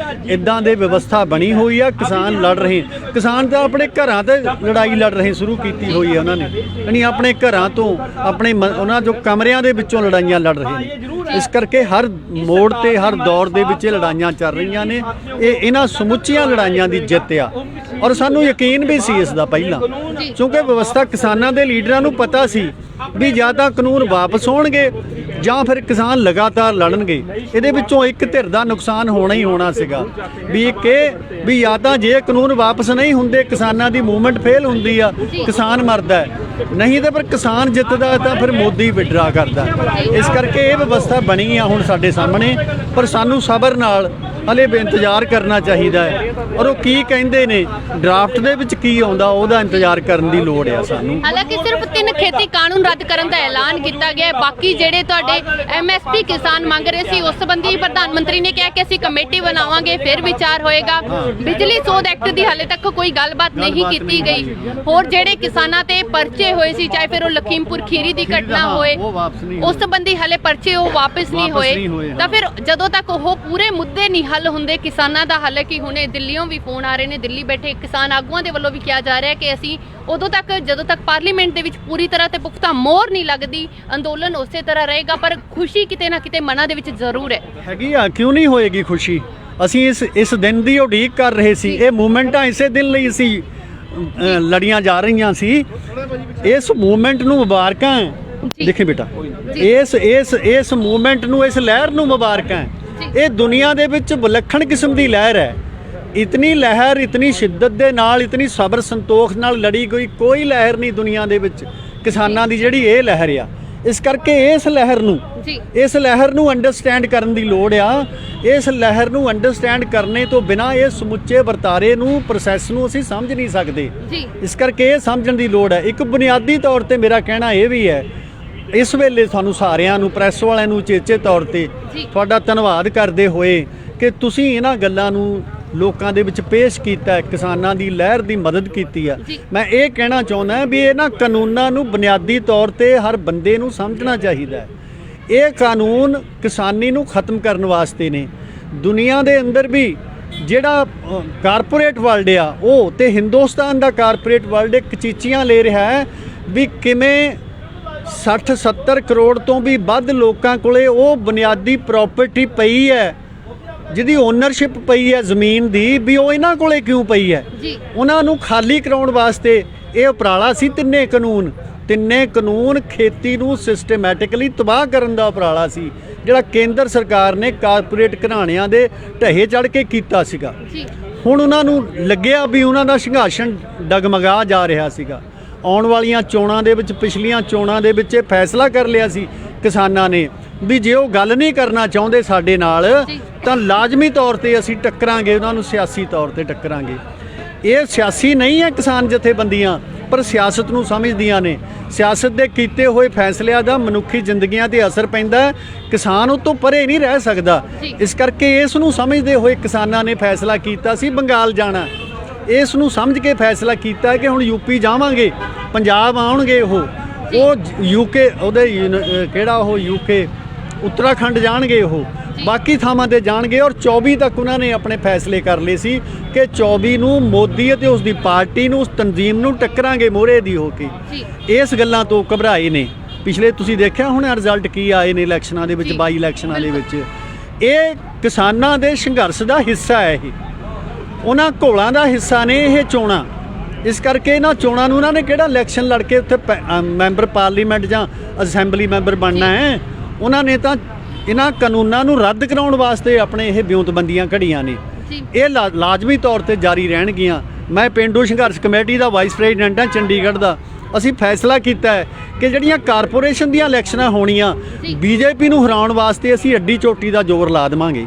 ਇਦਾਂ ਦੇ ਵਿਵਸਥਾ ਬਣੀ ਹੋਈ ਆ। ਕਿਸਾਨ ਲੜ ਰਹੇ, ਕਿਸਾਨ ਤਾਂ ਆਪਣੇ ਘਰਾਂ ਤੇ ਲੜਾਈ ਲੜ ਰਹੇ, ਸ਼ੁਰੂ ਕੀਤੀ ਹੋਈ ਹੈ ਉਹਨਾਂ ਨੇ, ਯਾਨੀ ਆਪਣੇ ਘਰਾਂ ਤੋਂ, ਆਪਣੇ ਉਹਨਾਂ ਜੋ ਕਮਰਿਆਂ ਦੇ ਵਿੱਚੋਂ ਲੜਾਈਆਂ ਲੜ ਰਹੇ ਨੇ। ਇਸ ਕਰਕੇ ਹਰ ਮੋੜ ਤੇ, ਹਰ ਦੌਰ ਦੇ ਵਿੱਚ ਲੜਾਈਆਂ ਚੱਲ ਰਹੀਆਂ ਨੇ। ਇਹ ਇਹਨਾਂ ਸਮੁੱਚੀਆਂ ਲੜਾਈਆਂ ਦੀ ਜਿੱਤ ਆ, ਔਰ ਸਾਨੂੰ ਯਕੀਨ ਵੀ ਸੀ ਇਸ ਦਾ ਪਹਿਲਾਂ, ਕਿਉਂਕਿ ਵਿਵਸਥਾ ਕਿਸਾਨਾਂ ਦੇ ਲੀਡਰਾਂ ਨੂੰ ਪਤਾ ਸੀ ਵੀ ਜਾਂ ਤਾਂ ਕਾਨੂੰਨ ਵਾਪਸ ਹੋਣਗੇ ਜਾਂ ਫਿਰ ਕਿਸਾਨ ਲਗਾਤਾਰ ਲੜਨਗੇ। ਇਹਦੇ ਵਿੱਚੋਂ ਇੱਕ ਧਿਰ ਦਾ ਨੁਕਸਾਨ ਹੋਣਾ ਹੀ ਹੋਣਾ ਸੀਗਾ ਵੀ ਜਾਂ ਤਾਂ ਜੇ ਕਾਨੂੰਨ ਵਾਪਸ ਨਹੀਂ ਹੁੰਦੇ ਕਿਸਾਨਾਂ ਦੀ ਮੂਵਮੈਂਟ ਫੇਲ ਹੁੰਦੀ ਆ, ਕਿਸਾਨ ਮਰਦਾ ਹੈ, ਨਹੀਂ ਤਾਂ ਫਿਰ ਕਿਸਾਨ ਜਿੱਤਦਾ ਤਾਂ ਫਿਰ ਮੋਦੀ ਵਿਡਰਾ ਕਰਦਾ। ਇਸ ਕਰਕੇ ਇਹ ਵਿਵਸਥਾ ਬਣੀ ਆ ਹੁਣ ਸਾਡੇ ਸਾਹਮਣੇ, ਪਰ ਸਾਨੂੰ ਸਬਰ ਨਾਲ ਹਲੇ ਵੀ ਇੰਤਜ਼ਾਰ ਕਰਨਾ ਚਾਹੀਦਾ ਹੈ। ਔਰ ਉਹ ਕੀ ਕਹਿੰਦੇ ਨੇ ਡਰਾਫਟ ਦੇ ਵਿੱਚ ਕੀ ਆਉਂਦਾ ਉਹਦਾ ਇੰਤਜ਼ਾਰ ਕਰਨ ਦੀ ਲੋੜ ਆ ਸਾਨੂੰ। ਹਾਲਾਂਕਿ ਸਿਰਫ 3 ਖੇਤੀ ਕਾਨੂੰਨ ਰੱਦ ਕਰਨ ਦਾ ਐਲਾਨ ਕੀਤਾ ਗਿਆ ਹੈ, ਬਾਕੀ ਜਿਹੜੇ ਤੁਹਾਡੇ MSP ਕਿਸਾਨ ਮੰਗ ਰਹੇ ਸੀ ਉਸ ਸੰਬੰਧੀ ਪ੍ਰਧਾਨ ਮੰਤਰੀ ਨੇ ਕਿਹਾ ਕਿ ਅਸੀਂ ਕਮੇਟੀ ਬਣਾਵਾਂਗੇ, ਫਿਰ ਵਿਚਾਰ ਹੋਏਗਾ। ਬਿਜਲੀ ਸੋਧ ਐਕਟ ਦੀ ਹਾਲੇ ਤੱਕ ਕੋਈ ਗੱਲਬਾਤ ਨਹੀਂ ਕੀਤੀ ਗਈ। ਹੋਰ ਜਿਹੜੇ ਕਿਸਾਨਾਂ ਤੇ ਪਰਚੇ ਹੋਏ ਸੀ, ਚਾਹੇ ਫਿਰ ਉਹ ਲਖੀਮਪੁਰ ਖੀਰੀ ਦੀ ਘਟਨਾ ਹੋਏ, ਉਸ ਸੰਬੰਧੀ ਹਾਲੇ ਪਰਚੇ ਉਹ ਵਾਪਸ ਨਹੀਂ ਹੋਏ। ਤਾਂ ਫਿਰ ਜਦੋਂ ਤੱਕ ਉਹ ਪੂਰੇ ਮੁੱਦੇ ਨਹੀਂ ਹੱਲ ਹੁੰਦੇ ਕਿਸਾਨਾਂ ਦਾ, ਹਾਲਾਂਕਿ ਹੁਣੇ ਦਿੱਲੀੋਂ ਵੀ ਫੋਨ ਆ ਰਹੇ ਨੇ, ਦਿੱਲੀ ਬੈਠੇ ਕਿਸਾਨ ਆਗੂਆਂ ਦੇ ਵੱਲੋਂ ਵੀ ਕਿਹਾ ਜਾ ਰਿਹਾ ਕਿ ਅਸੀਂ ਉਦੋਂ ਤੱਕ ਜਦੋਂ ਤੱਕ ਪਾਰਲੀਮੈਂਟ ਦੇ ਵਿੱਚ ਪੂਰੀ ਤਰ੍ਹਾਂ ਤੇ ਪੁਖਤਾ ਮੋਹਰ ਨਹੀਂ ਲੱਗਦੀ ਅੰਦੋਲਨ ਉਸੇ ਤਰ੍ਹਾਂ ਰਹੇਗਾ। ਪਰ ਖੁਸ਼ੀ ਕਿਤੇ ਨਾ ਕਿਤੇ ਮਨਾਂ ਦੇ ਵਿੱਚ ਜ਼ਰੂਰ ਹੈਗੀ ਆ, ਕਿਉਂ ਨਹੀਂ ਹੋਏਗੀ ਖੁਸ਼ੀ। ਅਸੀਂ ਇਸ ਦਿਨ ਦੀ ਉਡੀਕ ਕਰ ਰਹੇ ਸੀ। ਇਹ ਮੂਵਮੈਂਟਾਂ ਇਸੇ ਦਿਨ ਲਈ ਸੀ ਲੜੀਆਂ ਜਾ ਰਹੀਆਂ ਸੀ। ਇਸ ਮੂਵਮੈਂਟ ਨੂੰ ਮੁਬਾਰਕਾਂ। ਦੇਖੇ ਬੇਟਾ, ਇਸ ਮੂਵਮੈਂਟ ਨੂੰ, ਇਸ ਲਹਿਰ ਨੂੰ ਮੁਬਾਰਕਾਂ। ਇਹ ਦੁਨੀਆ ਦੇ ਵਿੱਚ ਵਿਲੱਖਣ ਕਿਸਮ ਦੀ ਲਹਿਰ ਹੈ। ਇਤਨੀ ਲਹਿਰ, ਇਤਨੀ ਸ਼ਿੱਦਤ ਦੇ ਨਾਲ, ਇਤਨੀ ਸਬਰ ਸੰਤੋਖ ਨਾਲ ਲੜੀ ਗਈ ਕੋਈ ਲਹਿਰ ਨਹੀਂ ਦੁਨੀਆ ਦੇ ਵਿੱਚ ਕਿਸਾਨਾਂ ਦੀ ਜਿਹੜੀ ਇਹ ਲਹਿਰ ਆ। ਇਸ ਕਰਕੇ ਇਸ ਲਹਿਰ ਨੂੰ ਅੰਡਰਸਟੈਂਡ ਕਰਨ ਦੀ ਲੋੜ ਆ। ਇਸ ਲਹਿਰ ਨੂੰ ਅੰਡਰਸਟੈਂਡ ਕਰਨੇ ਤੋਂ ਬਿਨਾਂ ਇਹ ਸਮੁੱਚੇ ਵਰਤਾਰੇ ਨੂੰ, ਪ੍ਰੋਸੈਸ ਨੂੰ ਅਸੀਂ ਸਮਝ ਨਹੀਂ ਸਕਦੇ। ਇਸ ਕਰਕੇ ਇਹ ਸਮਝਣ ਦੀ ਲੋੜ ਹੈ। ਇੱਕ ਬੁਨਿਆਦੀ ਤੌਰ ਤੇ ਮੇਰਾ ਕਹਿਣਾ ਇਹ ਵੀ ਹੈ, ਇਸ ਵੇਲੇ ਤੁਹਾਨੂੰ ਸਾਰਿਆਂ ਨੂੰ, ਪ੍ਰੈਸ ਵਾਲਿਆਂ ਨੂੰ ਉਚੇਚੇ ਤੌਰ ਤੇ ਤੁਹਾਡਾ ਧੰਨਵਾਦ ਕਰਦੇ ਹੋਏ ਕਿ ਤੁਸੀਂ ਇਹਨਾਂ ਗੱਲਾਂ ਨੂੰ ਲੋਕਾਂ ਦੇ ਵਿੱਚ ਪੇਸ਼ ਕੀਤਾ, ਕਿਸਾਨਾਂ ਦੀ ਲਹਿਰ ਦੀ ਮਦਦ ਕੀਤੀ ਆ। ਮੈਂ ਇਹ ਕਹਿਣਾ ਚਾਹੁੰਦਾ ਵੀ ਇਹਨਾਂ ਕਾਨੂੰਨਾਂ ਨੂੰ ਬੁਨਿਆਦੀ ਤੌਰ ਤੇ ਹਰ ਬੰਦੇ ਨੂੰ ਸਮਝਣਾ ਚਾਹੀਦਾ ਹੈ। ਇਹ ਕਾਨੂੰਨ ਕਿਸਾਨੀ ਨੂੰ ਖਤਮ ਕਰਨ ਵਾਸਤੇ ਨੇ। ਦੁਨੀਆ ਦੇ ਅੰਦਰ ਵੀ ਜਿਹੜਾ ਕਾਰਪੋਰੇਟ ਵਰਲਡ ਆ, ਉਹ ਤੇ ਹਿੰਦੁਸਤਾਨ ਦਾ ਕਾਰਪੋਰੇਟ ਵਰਲਡ ਇੱਕ ਚੀਚੀਆਂ ਲੈ ਰਿਹਾ ਹੈ ਵੀ ਕਿਵੇਂ 60-70 ਕਰੋੜ ਤੋਂ ਵੀ ਵੱਧ ਲੋਕਾਂ ਕੋਲੇ ਉਹ ਬੁਨਿਆਦੀ ਪ੍ਰਾਪਰਟੀ ਪਈ ਹੈ, ਜਿਹਦੀ ਓਨਰਸ਼ਿਪ ਪਈ ਹੈ ਜ਼ਮੀਨ ਦੀ, ਵੀ ਉਹ ਇਹਨਾਂ ਕੋਲੇ ਕਿਉਂ ਪਈ ਹੈ। ਉਹਨਾਂ ਨੂੰ ਖਾਲੀ ਕਰਾਉਣ ਵਾਸਤੇ ਇਹ ਉਪਰਾਲਾ ਸੀ। ਤਿੰਨੇ ਕਾਨੂੰਨ ਖੇਤੀ ਨੂੰ ਸਿਸਟਮੈਟਿਕਲੀ ਤਬਾਹ ਕਰਨ ਦਾ ਉਪਰਾਲਾ ਸੀ, ਜਿਹੜਾ ਕੇਂਦਰ ਸਰਕਾਰ ਨੇ ਕਾਰਪੋਰੇਟ ਘਰਾਣਿਆਂ ਦੇ ਢਹੇ ਚੜ੍ਹ ਕੇ ਕੀਤਾ ਸੀਗਾ। ਹੁਣ ਉਹਨਾਂ ਨੂੰ ਲੱਗਿਆ ਵੀ ਉਹਨਾਂ ਦਾ ਸੰਘਰਸ਼ਨ ਡਗਮਗਾ ਜਾ ਰਿਹਾ ਸੀਗਾ। ਆਉਣ ਵਾਲੀਆਂ ਚੋਣਾਂ ਦੇ ਵਿੱਚ, ਪਿਛਲੀਆਂ ਚੋਣਾਂ ਦੇ ਵਿੱਚ ਇਹ ਫੈਸਲਾ ਕਰ ਲਿਆ ਸੀ ਕਿਸਾਨਾਂ ਨੇ ਵੀ ਜੇ ਉਹ ਗੱਲ ਨਹੀਂ ਕਰਨਾ ਚਾਹੁੰਦੇ ਸਾਡੇ ਨਾਲ ਤਾਂ ਲਾਜ਼ਮੀ ਤੌਰ ਤੇ ਅਸੀਂ ਟੱਕਰਾਂਗੇ, ਉਹਨਾਂ ਨੂੰ ਸਿਆਸੀ ਤੌਰ ਤੇ ਟੱਕਰਾਂਗੇ। ਇਹ ਸਿਆਸੀ ਨਹੀਂ ਹੈ ਕਿਸਾਨ ਜਥੇਬੰਦੀਆਂ, ਪਰ ਸਿਆਸਤ ਨੂੰ ਸਮਝਦੀਆਂ ਨੇ। ਸਿਆਸਤ ਦੇ ਕੀਤੇ ਹੋਏ ਫੈਸਲਿਆਂ ਦਾ ਮਨੁੱਖੀ ਜ਼ਿੰਦਗੀਆਂ ਤੇ ਅਸਰ ਪੈਂਦਾ। ਕਿਸਾਨ ਉਹ ਤੋਂ ਪਰੇ ਨਹੀਂ ਰਹਿ ਸਕਦਾ। ਇਸ ਕਰਕੇ ਇਸ ਨੂੰ ਸਮਝਦੇ ਹੋਏ ਕਿਸਾਨਾਂ ਨੇ ਫੈਸਲਾ ਕੀਤਾ ਸੀ ਬੰਗਾਲ ਜਾਣਾ। ਇਸ ਨੂੰ ਸਮਝ ਕੇ ਫੈਸਲਾ ਕੀਤਾ ਕਿ ਹੁਣ ਯੂਪੀ ਜਾਵਾਂਗੇ, ਪੰਜਾਬ ਆਉਣਗੇ, ਉਹ ਯੂਕੇ, ਉਹਦੇ ਕਿਹੜਾ ਉਹ ਯੂਕੇ, ਉੱਤਰਾਖੰਡ ਜਾਣਗੇ, ਉਹ ਬਾਕੀ ਥਾਵਾਂ ਤੇ ਜਾਣਗੇ। ਔਰ 24 ਤੱਕ ਉਹਨਾਂ ਨੇ ਆਪਣੇ ਫੈਸਲੇ ਕਰ ਲਏ ਸੀ ਕਿ 24 ਨੂੰ ਮੋਦੀ ਅਤੇ ਉਸ ਦੀ ਪਾਰਟੀ ਨੂੰ, ਉਸ ਤਨਜ਼ੀਮ ਨੂੰ ਟੱਕਰਾਂਗੇ ਮੋਹਰੇ ਦੀ ਹੋ ਕੇ। ਇਸ ਗੱਲਾਂ ਤੋਂ ਘਬਰਾਏ ਨੇ। ਪਿਛਲੇ ਤੁਸੀਂ ਦੇਖਿਆ ਹੁਣ ਰਿਜ਼ਲਟ ਕੀ ਆਏ ਨੇ ਇਲੈਕਸ਼ਨਾਂ ਦੇ ਵਿੱਚ, ਬਾਈ ਇਲੈਕਸ਼ਨਾਂ ਦੇ ਵਿੱਚ। ਇਹ ਕਿਸਾਨਾਂ ਦੇ ਸੰਘਰਸ਼ ਦਾ ਹਿੱਸਾ ਹੈ, ਇਹ ਉਹਨਾਂ ਘੋਲਾਂ ਦਾ ਹਿੱਸਾ ਨੇ ਇਹ ਚੋਣਾਂ। ਇਸ ਕਰਕੇ ਇਹਨਾਂ ਚੋਣਾਂ ਨੂੰ ਉਹਨਾਂ ਨੇ ਕਿਹੜਾ ਇਲੈਕਸ਼ਨ ਲੜ ਕੇ ਉੱਥੇ ਮੈਂਬਰ ਪਾਰਲੀਮੈਂਟ ਜਾਂ ਅਸੈਂਬਲੀ ਮੈਂਬਰ ਬਣਨਾ ਹੈ। ਉਹਨਾਂ ਨੇ ਤਾਂ ਇਹਨਾਂ ਕਾਨੂੰਨਾਂ ਨੂੰ ਰੱਦ ਕਰਾਉਣ ਵਾਸਤੇ ਆਪਣੇ ਇਹ ਵਿਉਂਤਬੰਦੀਆਂ ਘੜੀਆਂ ਨੇ। ਇਹ ਲਾਜ਼ਮੀ ਤੌਰ ਤੇ ਜਾਰੀ ਰਹਿਣਗੀਆਂ। ਮੈਂ ਪੇਂਡੂ ਸੰਘਰਸ਼ ਕਮੇਟੀ ਦਾ ਵਾਈਸ ਪ੍ਰੈਜ਼ੀਡੈਂਟ ਹਾਂ ਚੰਡੀਗੜ੍ਹ ਦਾ। ਅਸੀਂ ਫੈਸਲਾ ਕੀਤਾ ਹੈ ਕਿ ਜਿਹੜੀਆਂ ਕਾਰਪੋਰੇਸ਼ਨ ਦੀਆਂ ਇਲੈਕਸ਼ਨਾਂ ਹੋਣੀਆਂ, BJP ਨੂੰ ਹਰਾਉਣ ਵਾਸਤੇ ਅਸੀਂ ਅੱਡੀ ਚੋਟੀ ਦਾ ਜ਼ੋਰ ਲਾ ਦੇਵਾਂਗੇ।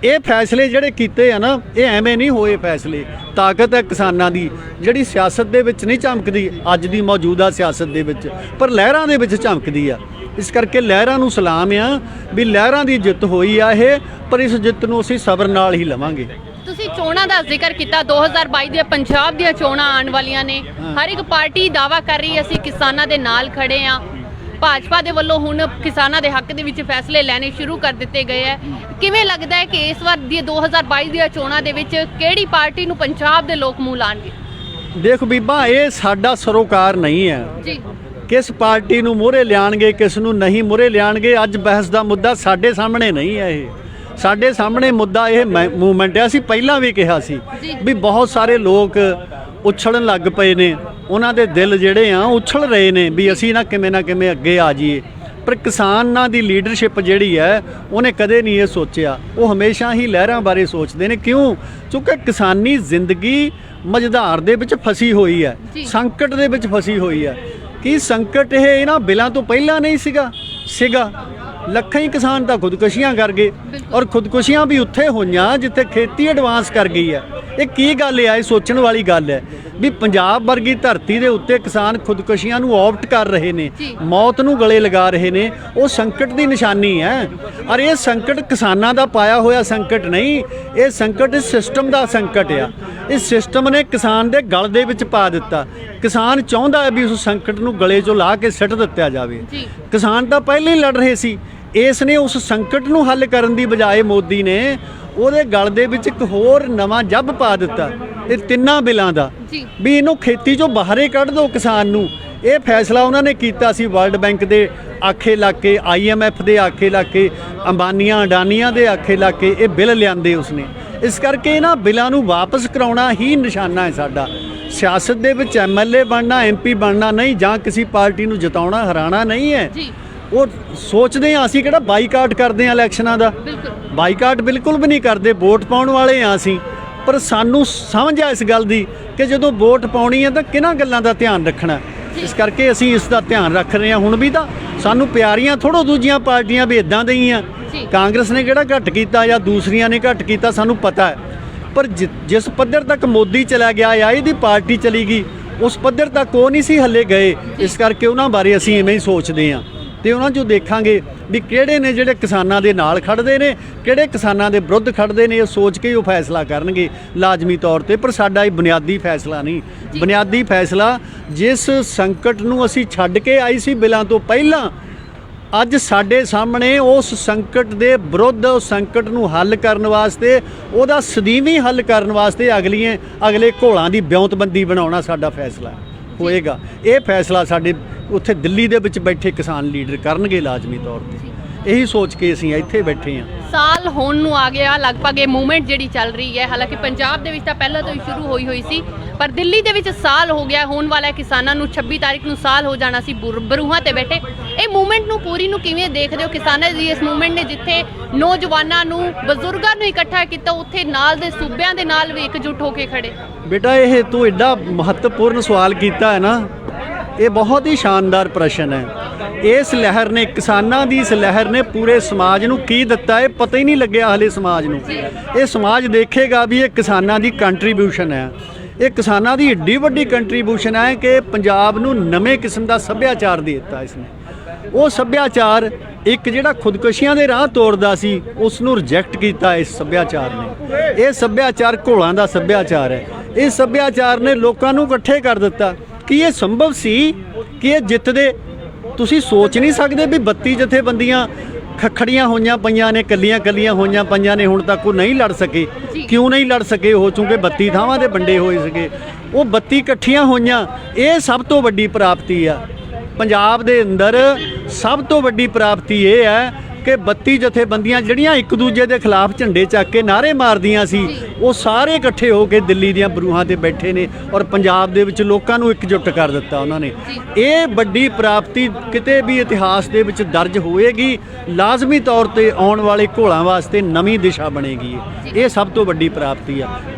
ਇਹ ਫੈਸਲੇ ਜਿਹੜੇ ਕੀਤੇ ਆ ਨਾ, ਇਹ ਐਵੇਂ ਨਹੀਂ ਹੋਏ ਫੈਸਲੇ। ਤਾਕਤ ਹੈ ਕਿਸਾਨਾਂ ਦੀ, ਜਿਹੜੀ ਸਿਆਸਤ ਦੇ ਵਿੱਚ ਨਹੀਂ ਝਮਕਦੀ ਅੱਜ ਦੀ ਮੌਜੂਦਾ ਸਿਆਸਤ ਦੇ ਵਿੱਚ, ਪਰ ਲਹਿਰਾਂ ਦੇ ਵਿੱਚ ਝਮਕਦੀ ਆ। ਇਸ ਕਰਕੇ ਲਹਿਰਾਂ ਨੂੰ ਸਲਾਮ ਆ ਵੀ ਲਹਿਰਾਂ ਦੀ ਜਿੱਤ ਹੋਈ ਆ ਇਹ, ਪਰ ਇਸ ਜਿੱਤ ਨੂੰ ਅਸੀਂ ਸਬਰ ਨਾਲ ਹੀ ਲਵਾਂਗੇ। ਤੁਸੀਂ ਚੋਣਾਂ ਦਾ ਜ਼ਿਕਰ ਕੀਤਾ, 2022 ਦੀਆਂ ਪੰਜਾਬ ਦੀਆਂ ਚੋਣਾਂ ਆਉਣ ਵਾਲੀਆਂ ਨੇ। ਹਰ ਇੱਕ ਪਾਰਟੀ ਦਾਅਵਾ ਕਰ ਰਹੀ ਅਸੀਂ ਕਿਸਾਨਾਂ ਦੇ ਨਾਲ ਖੜੇ ਆ। ਭਾਜਪਾ ਦੇ ਵੱਲੋਂ ਹੁਣ ਕਿਸਾਨਾਂ ਦੇ ਹੱਕ ਦੇ ਵਿੱਚ ਫੈਸਲੇ ਲੈਣੇ ਸ਼ੁਰੂ ਕਰ ਦਿੱਤੇ ਗਏ ਹੈ। ਕਿਵੇਂ ਲੱਗਦਾ ਹੈ ਕਿ ਇਸ ਵਾਰ ਦੀ 2022 ਦੀਆਂ ਚੋਣਾਂ ਦੇ ਵਿੱਚ ਕਿਹੜੀ ਪਾਰਟੀ ਨੂੰ ਪੰਜਾਬ ਦੇ ਲੋਕ ਮੂੰਹ ਲਾਣਗੇ? ਦੇਖ ਬੀਬਾ, ਇਹ ਸਾਡਾ ਸਰੋਕਾਰ ਨਹੀਂ ਹੈ ਜੀ। ਕਿਸ ਪਾਰਟੀ ਨੂੰ ਮੂਹਰੇ ਲਿਆਣਗੇ, ਕਿਸ ਨੂੰ ਨਹੀਂ ਮੂਹਰੇ ਲਿਆਣਗੇ, ਅੱਜ ਬਹਿਸ ਦਾ ਮੁੱਦਾ ਸਾਡੇ ਸਾਹਮਣੇ ਨਹੀਂ ਹੈ। ਇਹ ਸਾਡੇ ਸਾਹਮਣੇ ਮੁੱਦਾ ਇਹ ਮੂਵਮੈਂਟ ਹੈ। ਅਸੀਂ ਪਹਿਲਾਂ ਵੀ ਕਿਹਾ ਸੀ ਵੀ ਬਹੁਤ ਸਾਰੇ ਲੋਕ ਉਛਲਣ ਲੱਗ ਪਏ ਨੇ, ਉਹਨਾਂ ਦੇ ਦਿਲ ਜਿਹੜੇ ਆ ਉਛਲ ਰਹੇ ਨੇ ਵੀ ਅਸੀਂ ਨਾ ਕਿਵੇਂ ਅੱਗੇ ਆ ਜਾਈਏ। ਪਰ ਕਿਸਾਨਾਂ ਦੀ ਲੀਡਰਸ਼ਿਪ ਜਿਹੜੀ ਹੈ ਉਹਨੇ ਕਦੇ ਨਹੀਂ ਇਹ ਸੋਚਿਆ। ਉਹ ਹਮੇਸ਼ਾ ਹੀ ਲਹਿਰਾਂ ਬਾਰੇ ਸੋਚਦੇ ਨੇ। ਕਿਉਂ? ਕਿਉਂਕਿ ਕਿਸਾਨੀ ਜ਼ਿੰਦਗੀ ਮਝਧਾਰ ਦੇ ਵਿੱਚ ਫਸੀ ਹੋਈ ਹੈ, ਸੰਕਟ ਦੇ ਵਿੱਚ ਫਸੀ ਹੋਈ ਹੈ। ਕੀ ਸੰਕਟ ਇਹ ਇਹਨਾਂ ਬਿੱਲਾਂ ਤੋਂ ਪਹਿਲਾਂ ਨਹੀਂ ਸੀਗਾ? ਲੱਖਾਂ ਹੀ ਕਿਸਾਨ ਤਾਂ ਖੁਦਕੁਸ਼ੀਆਂ ਕਰ ਗਏ ਔਰ ਖੁਦਕੁਸ਼ੀਆਂ ਵੀ ਉੱਥੇ ਹੋਈਆਂ ਜਿੱਥੇ ਖੇਤੀ ਐਡਵਾਂਸ ਕਰ ਗਈ ਹੈ। ਇਹ ਕੀ ਗੱਲ ਹੈ? ਇਹ ਸੋਚਣ ਵਾਲੀ ਗੱਲ ਹੈ ਵੀ ਪੰਜਾਬ ਵਰਗੀ ਧਰਤੀ ਦੇ ਉੱਤੇ ਕਿਸਾਨ ਖੁਦਕੁਸ਼ੀਆਂ ਨੂੰ ਆਪਟ ਕਰ ਰਹੇ ਨੇ, ਮੌਤ ਨੂੰ ਗਲੇ ਲਗਾ ਰਹੇ ਨੇ। ਉਹ ਸੰਕਟ ਦੀ ਨਿਸ਼ਾਨੀ ਹੈ। ਔਰ ਇਹ ਸੰਕਟ ਕਿਸਾਨਾਂ ਦਾ ਪਾਇਆ ਹੋਇਆ ਸੰਕਟ ਨਹੀਂ, ਇਹ ਸੰਕਟ ਇਸ ਸਿਸਟਮ ਦਾ ਸੰਕਟ ਆ। ਇਸ ਸਿਸਟਮ ਨੇ ਕਿਸਾਨ ਦੇ ਗਲ ਦੇ ਵਿੱਚ ਪਾ ਦਿੱਤਾ। ਕਿਸਾਨ ਚਾਹੁੰਦਾ ਹੈ ਵੀ ਉਸ ਸੰਕਟ ਨੂੰ ਗਲੇ 'ਚੋਂ ਲਾ ਕੇ ਸਿੱਟ ਦਿੱਤਾ ਜਾਵੇ। ਕਿਸਾਨ ਤਾਂ ਪਹਿਲਾਂ ਹੀ ਲੜ ਰਹੇ ਸੀ। ਇਸ ਨੇ ਉਸ ਸੰਕਟ ਨੂੰ ਹੱਲ ਕਰਨ ਦੀ ਬਜਾਏ ਮੋਦੀ ਨੇ ਉਹਦੇ ਗਲ ਦੇ ਵਿੱਚ ਇੱਕ ਹੋਰ ਨਵਾਂ ਜੱਬ ਪਾ ਦਿੱਤਾ, ਇਹ ਤਿੰਨਾਂ ਬਿੱਲਾਂ ਦਾ, ਵੀ ਇਹਨੂੰ ਖੇਤੀ 'ਚੋਂ ਬਾਹਰੇ ਕੱਢ ਦਿਓ ਕਿਸਾਨ ਨੂੰ। ਇਹ ਫੈਸਲਾ ਉਹਨਾਂ ਨੇ ਕੀਤਾ ਸੀ ਵਰਲਡ ਬੈਂਕ ਦੇ ਆਖੇ ਲੱਗ ਕੇ, IMF ਦੇ ਆਖੇ ਲੱਗ ਕੇ, ਅੰਬਾਨੀਆਂ ਅਡਾਨੀਆਂ ਦੇ ਆਖੇ ਲੱਗ ਕੇ ਇਹ ਬਿੱਲ ਲਿਆਂਦੇ ਉਸਨੇ। ਇਸ ਕਰਕੇ ਇਹਨਾਂ ਬਿੱਲਾਂ ਨੂੰ ਵਾਪਸ ਕਰਾਉਣਾ ਹੀ ਨਿਸ਼ਾਨਾ ਹੈ ਸਾਡਾ। ਸਿਆਸਤ ਦੇ ਵਿੱਚ MLA ਬਣਨਾ, MP ਬਣਨਾ ਨਹੀਂ, ਜਾਂ ਕਿਸੇ ਪਾਰਟੀ ਨੂੰ ਜਿਤਾਉਣਾ ਹਰਾਣਾ ਨਹੀਂ ਹੈ। ਉਹ ਸੋਚਦੇ ਹਾਂ ਅਸੀਂ ਕਿਹੜਾ ਬਾਈਕਾਟ ਕਰਦੇ ਹਾਂ ਇਲੈਕਸ਼ਨਾਂ ਦਾ, ਬਾਈਕਾਟ ਬਿਲਕੁਲ ਵੀ ਨਹੀਂ ਕਰਦੇ, ਵੋਟ ਪਾਉਣ ਵਾਲੇ ਹਾਂ ਅਸੀਂ। ਪਰ ਸਾਨੂੰ ਸਮਝ ਆ ਇਸ ਗੱਲ ਦੀ ਕਿ ਜਦੋਂ ਵੋਟ ਪਾਉਣੀ ਹੈ ਤਾਂ ਕਿਹਨਾਂ ਗੱਲਾਂ ਦਾ ਧਿਆਨ ਰੱਖਣਾ। ਇਸ ਕਰਕੇ ਅਸੀਂ ਇਸ ਦਾ ਧਿਆਨ ਰੱਖ ਰਹੇ ਹਾਂ। ਹੁਣ ਵੀ ਤਾਂ ਸਾਨੂੰ ਪਿਆਰੀਆਂ ਥੋੜ੍ਹੋ ਦੂਜੀਆਂ ਪਾਰਟੀਆਂ ਵੀ ਇੱਦਾਂ ਦੇ ਹੀ ਆ। ਕਾਂਗਰਸ ਨੇ ਕਿਹੜਾ ਘੱਟ ਕੀਤਾ ਜਾਂ ਦੂਸਰੀਆਂ ਨੇ ਘੱਟ ਕੀਤਾ, ਸਾਨੂੰ ਪਤਾ ਹੈ। ਪਰ ਜਿਸ ਪੱਧਰ ਤੱਕ ਮੋਦੀ ਚਲਾ ਗਿਆ ਜਾਂ ਇਹਦੀ ਪਾਰਟੀ ਚਲੀ ਗਈ, ਉਸ ਪੱਧਰ ਤੱਕ ਉਹ ਨਹੀਂ ਸੀ ਹੱਲੇ ਗਏ। ਇਸ ਕਰਕੇ ਉਹਨਾਂ ਬਾਰੇ ਅਸੀਂ ਇਵੇਂ ਹੀ ਸੋਚਦੇ ਹਾਂ ਤੇ ਉਹਨਾਂ 'ਚੋਂ ਦੇਖਾਂਗੇ ਵੀ ਕਿਹੜੇ ਨੇ ਜਿਹੜੇ ਕਿਸਾਨਾਂ ਦੇ ਨਾਲ ਖੜਦੇ ਨੇ, ਕਿਹੜੇ ਕਿਸਾਨਾਂ ਦੇ ਵਿਰੁੱਧ ਖੜਦੇ ਨੇ। ਇਹ ਸੋਚ ਕੇ ਉਹ ਫੈਸਲਾ ਕਰਨਗੇ ਲਾਜ਼ਮੀ ਤੌਰ ਤੇ। ਪਰ ਸਾਡਾ ਇਹ ਬੁਨਿਆਦੀ ਫੈਸਲਾ ਨਹੀਂ। ਬੁਨਿਆਦੀ ਫੈਸਲਾ ਜਿਸ ਸੰਕਟ ਨੂੰ ਅਸੀਂ ਛੱਡ ਕੇ ਆਈ ਸੀ ਬਿੱਲਾਂ ਤੋਂ ਪਹਿਲਾਂ, ਅੱਜ ਸਾਡੇ ਸਾਹਮਣੇ ਉਸ ਸੰਕਟ ਦੇ ਵਿਰੁੱਧ, ਉਸ ਸੰਕਟ ਨੂੰ ਹੱਲ ਕਰਨ ਵਾਸਤੇ, ਉਹਦਾ ਸਦੀਵੀ ਹੱਲ ਕਰਨ ਵਾਸਤੇ ਅਗਲੇ ਘੋਲਾਂ ਦੀ ਵਿਉਂਤਬੰਦੀ ਬਣਾਉਣਾ ਸਾਡਾ ਫੈਸਲਾ ਹੋਏਗਾ। ਇਹ ਫੈਸਲਾ ਸਾਡੇ ਉੱਥੇ ਦਿੱਲੀ ਦੇ ਵਿੱਚ ਬੈਠੇ ਕਿਸਾਨ ਲੀਡਰ ਕਰਨਗੇ ਲਾਜ਼ਮੀ ਤੌਰ ਤੇ। ਇਹੀ ਸੋਚ ਕੇ ਅਸੀਂ ਇੱਥੇ ਬੈਠੇ ਹਾਂ। ਸਾਲ ਹੋਣ ਨੂੰ ਆ ਗਿਆ ਲਗਭਗ ਇਹ ਮੂਵਮੈਂਟ ਜਿਹੜੀ ਚੱਲ ਰਹੀ ਹੈ। ਹਾਲਾਂਕਿ ਪੰਜਾਬ ਦੇ ਵਿੱਚ ਤਾਂ ਪਹਿਲਾਂ ਤੋਂ ਹੀ ਸ਼ੁਰੂ ਹੋਈ ਸੀ, ਪਰ ਦਿੱਲੀ ਦੇ ਵਿੱਚ ਸਾਲ ਹੋ ਗਿਆ ਹੋਣ ਵਾਲਾ। ਕਿਸਾਨਾਂ ਨੂੰ 26 ਤਾਰੀਖ ਨੂੰ ਸਾਲ ਹੋ ਜਾਣਾ ਸੀ ਬਰੂਹਾਂ ਤੇ ਬੈਠੇ। ਇਹ ਮੂਵਮੈਂਟ ਨੂੰ ਪੂਰੀ ਨੂੰ ਕਿਵੇਂ ਦੇਖਦੇ ਹੋ? ਕਿਸਾਨਾਂ ਦੀ ਇਸ ਮੂਵਮੈਂਟ ਨੇ ਜਿੱਥੇ ਨੌਜਵਾਨਾਂ ਨੂੰ, ਬਜ਼ੁਰਗਾਂ ਨੂੰ ਇਕੱਠਾ ਕੀਤਾ, ਉੱਥੇ ਨਾਲ ਦੇ ਸੂਬਿਆਂ ਦੇ ਨਾਲ ਵੀ ਇਕਜੁੱਟ ਹੋ ਕੇ ਖੜੇ। ਬੇਟਾ ਇਹ ਤੂੰ ਐਡਾ ਮਹੱਤਵਪੂਰਨ ਸਵਾਲ ਕੀਤਾ ਹੈ ਨਾ, ਇਹ ਬਹੁਤ ਹੀ ਸ਼ਾਨਦਾਰ ਪ੍ਰਸ਼ਨ ਹੈ। ਇਸ ਲਹਿਰ ਨੇ, ਕਿਸਾਨਾਂ ਦੀ ਇਸ ਲਹਿਰ ਨੇ ਪੂਰੇ ਸਮਾਜ ਨੂੰ ਕੀ ਦਿੱਤਾ ਇਹ ਪਤਾ ਹੀ ਨਹੀਂ ਲੱਗਿਆ ਹਾਲੇ ਸਮਾਜ ਨੂੰ। ਇਹ ਸਮਾਜ ਦੇਖੇਗਾ ਵੀ ਇਹ ਕਿਸਾਨਾਂ ਦੀ ਕੰਟਰੀਬਿਊਸ਼ਨ ਹੈ। ਇਹ ਕਿਸਾਨਾਂ ਦੀ ਏਡੀ ਵੱਡੀ ਕੰਟਰੀਬਿਊਸ਼ਨ ਹੈ ਕਿ ਪੰਜਾਬ ਨੂੰ ਨਵੇਂ ਕਿਸਮ ਦਾ ਸੱਭਿਆਚਾਰ ਦੇ ਦਿੱਤਾ ਇਸਨੇ। ਉਹ ਸੱਭਿਆਚਾਰ ਇੱਕ ਜਿਹੜਾ ਖੁਦਕੁਸ਼ੀਆਂ ਦੇ ਰਾਹ ਤੋਰਦਾ ਸੀ, ਉਸ ਨੂੰ ਰਿਜੈਕਟ ਕੀਤਾ ਇਸ ਸੱਭਿਆਚਾਰ ਨੇ। ਇਹ ਸੱਭਿਆਚਾਰ ਘੋਲਾਂ ਦਾ ਸੱਭਿਆਚਾਰ ਹੈ। ਇਸ ਸੱਭਿਆਚਾਰ ਨੇ ਲੋਕਾਂ ਨੂੰ ਇਕੱਠੇ ਕਰ ਦਿੱਤਾ। ਕੀ ਇਹ ਸੰਭਵ ਸੀ ਕਿ ਇਹ ਜਿੱਤਦੇ? ਤੁਸੀਂ ਸੋਚ ਨਹੀਂ ਸਕਦੇ ਵੀ 32 ਜਥੇਬੰਦੀਆਂ ਖੜੀਆਂ ਹੋਈਆਂ ਪਈਆਂ ਨੇ, ਕੱਲੀਆਂ ਹੋਈਆਂ ਪਈਆਂ ਨੇ, ਹੁਣ ਤੱਕ ਉਹ ਨਹੀਂ ਲੜ ਸਕੇ। ਕਿਉਂ ਨਹੀਂ ਲੜ ਸਕੇ? ਉਹ ਚੂੰਕਿ 32 ਥਾਵਾਂ ਦੇ ਵੰਡੇ ਹੋਏ ਸੀਗੇ। ਉਹ 32 ਇਕੱਠੀਆਂ ਹੋਈਆਂ। ਇਹ ਸਭ ਤੋਂ ਵੱਡੀ ਪ੍ਰਾਪਤੀ ਆ ਪੰਜਾਬ ਦੇ ਅੰਦਰ। ਸਭ ਤੋਂ ਵੱਡੀ ਪ੍ਰਾਪਤੀ ਇਹ ਹੈ ਕਿ 32 ਜਥੇਬੰਦੀਆਂ ਜਿਹੜੀਆਂ ਇੱਕ ਦੂਜੇ ਦੇ ਖਿਲਾਫ ਝੰਡੇ ਚੱਕ ਕੇ ਨਾਅਰੇ ਮਾਰਦੀਆਂ ਸੀ, ਉਹ ਸਾਰੇ ਇਕੱਠੇ ਹੋ ਕੇ ਦਿੱਲੀ ਦੀਆਂ ਬਰੂਹਾਂ ਤੇ ਬੈਠੇ ਨੇ ਔਰ ਪੰਜਾਬ ਦੇ ਵਿੱਚ ਲੋਕਾਂ ਨੂੰ ਇਕਜੁੱਟ ਕਰ ਦਿੱਤਾ ਉਹਨਾਂ ਨੇ। ਇਹ ਵੱਡੀ ਪ੍ਰਾਪਤੀ ਕਿਤੇ ਵੀ ਇਤਿਹਾਸ ਦੇ ਵਿੱਚ ਦਰਜ ਹੋਏਗੀ। ਲਾਜ਼ਮੀ ਤੌਰ ਤੇ ਆਉਣ ਵਾਲੇ ਘੋਲਾਂ ਵਾਸਤੇ ਨਵੀਂ ਦਿਸ਼ਾ ਬਣੇਗੀ। ਇਹ ਸਭ ਤੋਂ ਵੱਡੀ ਪ੍ਰਾਪਤੀ ਆ।